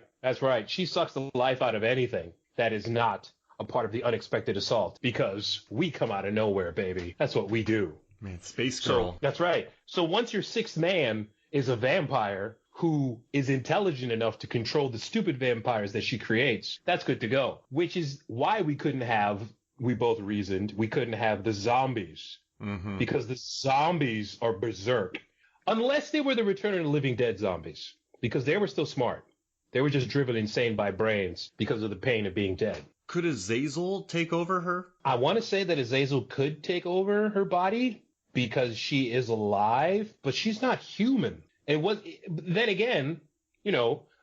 She sucks the life out of anything that is not a part of the unexpected assault because we come out of nowhere, baby. That's what we do. Man, Space Girl. So that's right. So once your sixth man is a vampire who is intelligent enough to control the stupid vampires that she creates, that's good to go. Which is why we couldn't have, we both reasoned, we couldn't have the zombies. Mm-hmm. Because the zombies are berserk. Unless they were the Return of the Living Dead zombies. Because they were still smart. They were just driven insane by brains because of the pain of being dead. Could Azazel take over her? I want to say that Azazel could take over her body because she is alive, but she's not human. Then again,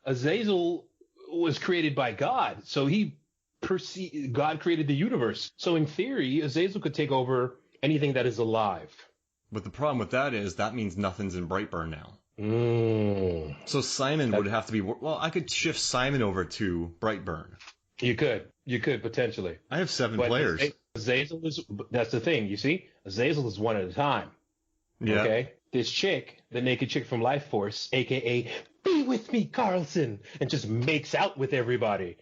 Azazel was created by God, so God created the universe. So in theory, Azazel could take over anything that is alive. But the problem with that is that means nothing's in Brightburn now. So Simon would have to be... Well, I could shift Simon over to Brightburn. You could potentially. I have 7 players. Azazel that's the thing, you see? Azazel is one at a time. Yeah. Okay? This chick, the naked chick from Life Force, a.k.a. Be with me, Carlson, and just makes out with everybody.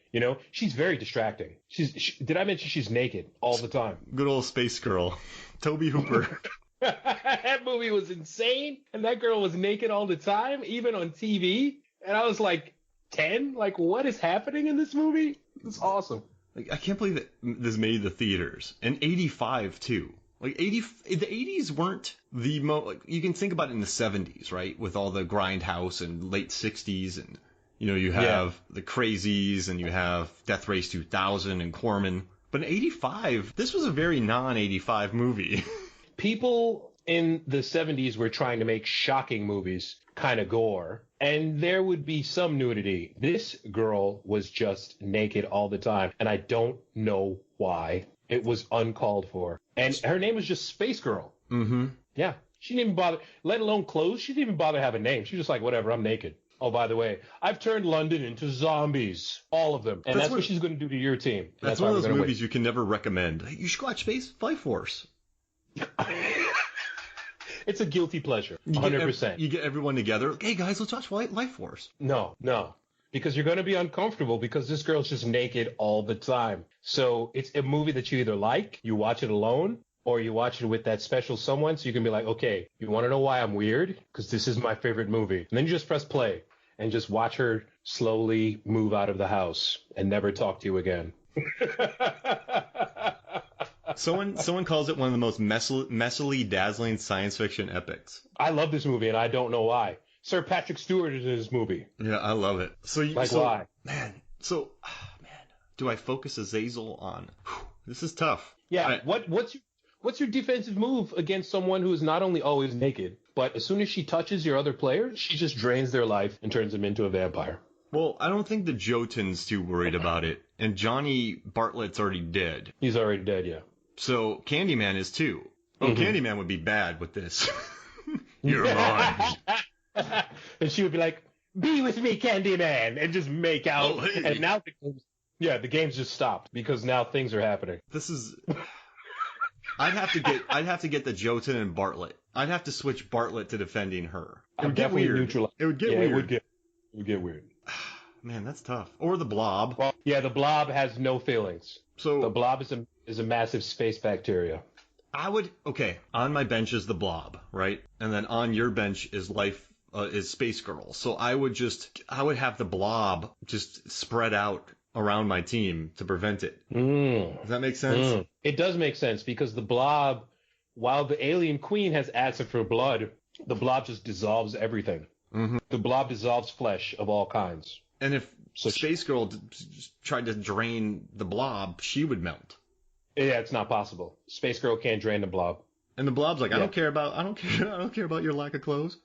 She's very distracting. Did I mention she's naked all the time? Good old Space Girl. Toby Hooper. That movie was insane, and that girl was naked all the time, even on TV. And I was like 10. Like, what is happening in this movie? It's awesome. I can't believe that this made the theaters. And 85, too. The 80s weren't the most... you can think about it in the 70s, right? With all the Grindhouse and late 60s, and, you have the Crazies, and you have Death Race 2000 and Corman. But in 85, this was a very non-85 movie. People in the 70s were trying to make shocking movies, kind of gore, and there would be some nudity. This girl was just naked all the time, and I don't know why. It was uncalled for. And her name was just Space Girl. Mm-hmm. Yeah. She didn't even bother, let alone clothes. She didn't even bother to have a name. She was just like, whatever, I'm naked. Oh, by the way, I've turned London into zombies. All of them. And that's what she's going to do to your team. That's one of those movies you can never recommend. Hey, you should watch Life Force. It's a guilty pleasure. 100%. You get everyone together. Hey, guys, let's watch Life Force. No. Because you're going to be uncomfortable because this girl's just naked all the time. So it's a movie that you either like, you watch it alone, or you watch it with that special someone. So you can be like, okay, you want to know why I'm weird? Because this is my favorite movie. And then you just press play and just watch her slowly move out of the house and never talk to you again. Someone calls it one of the most messily dazzling science fiction epics. I love this movie, and I don't know why. Sir Patrick Stewart is in this movie. Yeah, I love it. Why? Man, do I focus Azazel on? This is tough. Yeah, what's your defensive move against someone who is not only always naked, but as soon as she touches your other players, she just drains their life and turns them into a vampire? Well, I don't think the Jotun's too worried about it, and Johnny Bartlett's already dead. He's already dead, yeah. So Candyman is too. Oh, mm-hmm. Candyman would be bad with this. You're mine. And she would be like, be with me, Candyman, and just make out. Oh, hey. And now the game's just stopped because now things are happening. This is... I'd have to get the Jotun and Bartlett. I'd have to switch Bartlett to defending her. It would get weird. It would get weird. It would get weird. Man, that's tough. Or the Blob. Well, yeah, the Blob has no feelings. So the Blob is a massive space bacteria. On my bench is the Blob, right? And then on your bench is Space Girl. So I would have the Blob just spread out around my team to prevent it. Does that make sense? It does make sense because the Blob, while the alien queen has acid for blood, the Blob just dissolves everything. Mm-hmm. The Blob dissolves flesh of all kinds. And if Space Girl tried to drain the Blob, she would melt. Yeah, it's not possible. Space Girl can't drain the Blob. And the Blob's like, I don't care about your lack of clothes.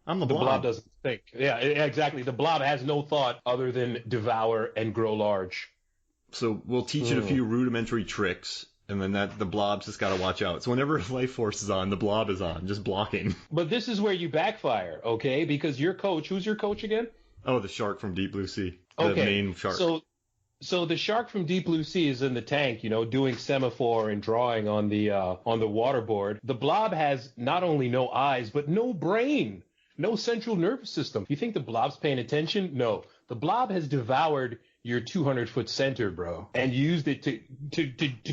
I'm the Blob. The Blob doesn't think. Yeah, exactly. The Blob has no thought other than devour and grow large. So we'll teach it a few rudimentary tricks, and then the Blob's just got to watch out. So whenever Life Force is on, the Blob is on, just blocking. But this is where you backfire, okay? Because your coach, who's your coach again? Oh, the shark from Deep Blue Sea. The main shark. So the shark from Deep Blue Sea is in the tank, doing semaphore and drawing on the waterboard. The Blob has not only no eyes, but no brain. No central nervous system. You think the Blob's paying attention? No. The Blob has devoured your 200-foot center, bro, and used it to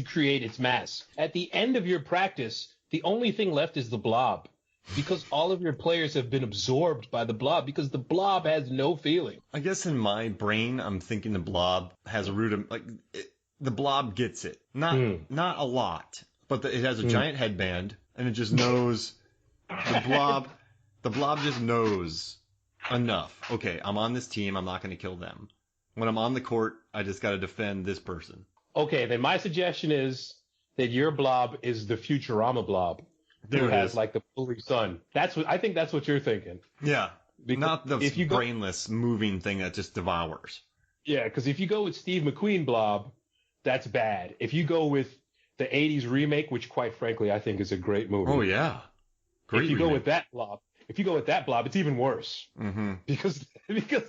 create its mass. At the end of your practice, the only thing left is the blob, because all of your players have been absorbed by the blob, because the blob has no feeling. I guess in my brain, I'm thinking the blob has a root of, like, the blob gets it. Not a lot, but it has a giant headband, and it just knows, the blob just knows enough. Okay, I'm on this team, I'm not going to kill them. When I'm on the court, I just got to defend this person. Okay, then my suggestion is that your blob is the Futurama blob. Who has like the fully sun. I think that's what you're thinking. Yeah. Because not the brainless moving thing that just devours. Yeah, because if you go with Steve McQueen blob, that's bad. If you go with the 80s remake, which quite frankly I think is a great movie. Oh yeah. Great if you remake. go with that blob, it's even worse. Mm-hmm. Because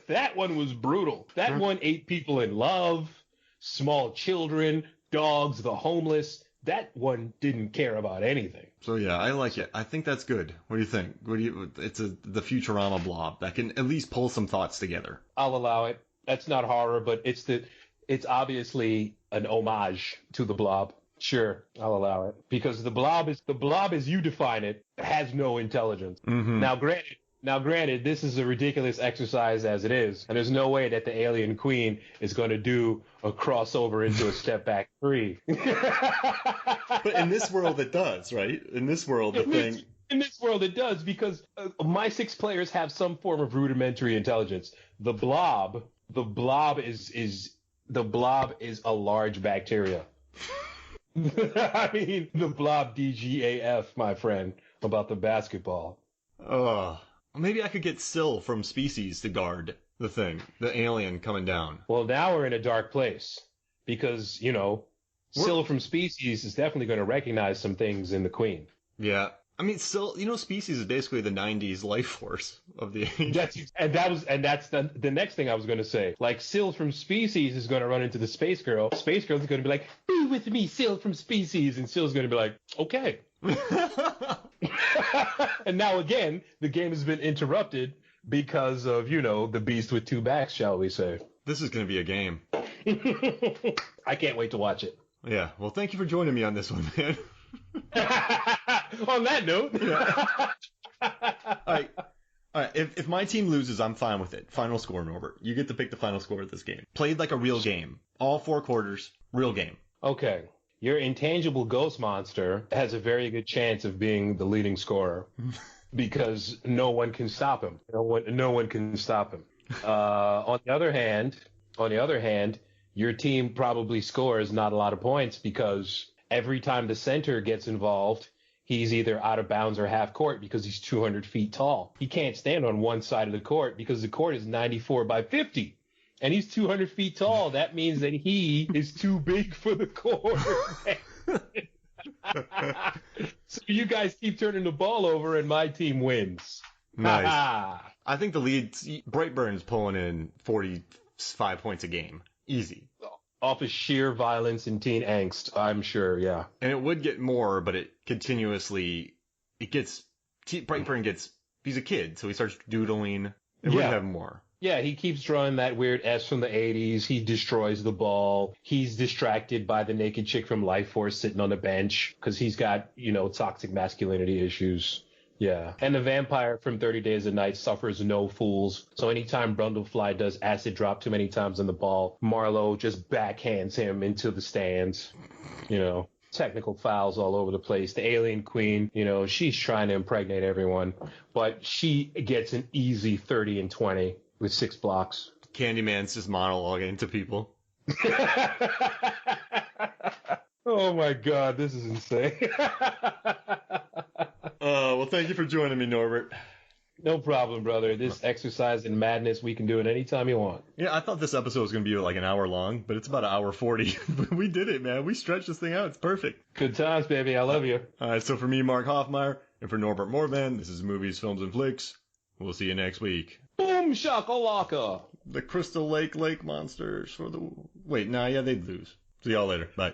that one was brutal. That one ate people in love, small children, dogs, the homeless. That one didn't care about anything. So yeah, I like it. I think that's good. What do you think? It's the Futurama blob that can at least pull some thoughts together. I'll allow it. That's not horror, but it's obviously an homage to the blob. Sure, I'll allow it. Because the blob as you define it has no intelligence. Mm-hmm. Now granted, this is a ridiculous exercise as it is, and there's no way that the alien queen is going to do a crossover into a step back 3. But in this world it does, right? In this world In this world it does, because my 6 players have some form of rudimentary intelligence. The blob is a large bacteria. I mean, the blob DGAF, my friend, about the basketball. Maybe I could get Syl from Species to guard the alien coming down. Well, now we're in a dark place, because, Syl from Species is definitely going to recognize some things in the Queen. Yeah. I mean, Syl, Species is basically the 90s life force of the age. That's the next thing I was going to say. Like, Syl from Species is going to run into the Space Girl. Space Girl's going to be like, be with me, Syl from Species. And Syl's going to be like, okay. And now again, the game has been interrupted because of, the beast with 2 backs, shall we say. This is going to be a game. I can't wait to watch it. Yeah. Well, thank you for joining me on this one, man. On that note. Yeah. All right. If my team loses, I'm fine with it. Final score, Norbert. You get to pick the final score of this game. Played like a real game. All 4 quarters. Real game. Okay. Your intangible ghost monster has a very good chance of being the leading scorer because no one can stop him. No one can stop him. On the other hand, your team probably scores not a lot of points because every time the center gets involved, he's either out of bounds or half court because he's 200 feet tall. He can't stand on one side of the court because the court is 94 by 50. And he's 200 feet tall. That means that he is too big for the court. So you guys keep turning the ball over and my team wins. Nice. I think the lead, Brightburn's pulling in 45 points a game. Easy. Off of sheer violence and teen angst, I'm sure, yeah. And it would get more, but Brightburn he's a kid, so he starts doodling. It would have more. Yeah, he keeps drawing that weird S from the 80s. He destroys the ball. He's distracted by the naked chick from Life Force sitting on the bench because he's got, toxic masculinity issues. Yeah. And the vampire from 30 Days a Night suffers no fools. So anytime Brundlefly does acid drop too many times on the ball, Marlowe just backhands him into the stands. Technical fouls all over the place. The alien queen, she's trying to impregnate everyone, but she gets an easy 30 and 20 with 6 blocks. Candyman's just monologuing to people. Oh my God, this is insane. Well, thank you for joining me, Norbert. No problem, brother. This exercise in madness, we can do it anytime you want. Yeah, I thought this episode was going to be like an hour long, but it's about an hour 40. We did it, man. We stretched this thing out. It's perfect. Good times, baby. I love you. All right, so for me, Mark Hoffmeyer, and for Norbert Morvan, this is Movies, Films, and Flicks. We'll see you next week. Boom shakalaka. The Crystal Lake monsters for the... Wait, nah, yeah, they'd lose. See y'all later. Bye.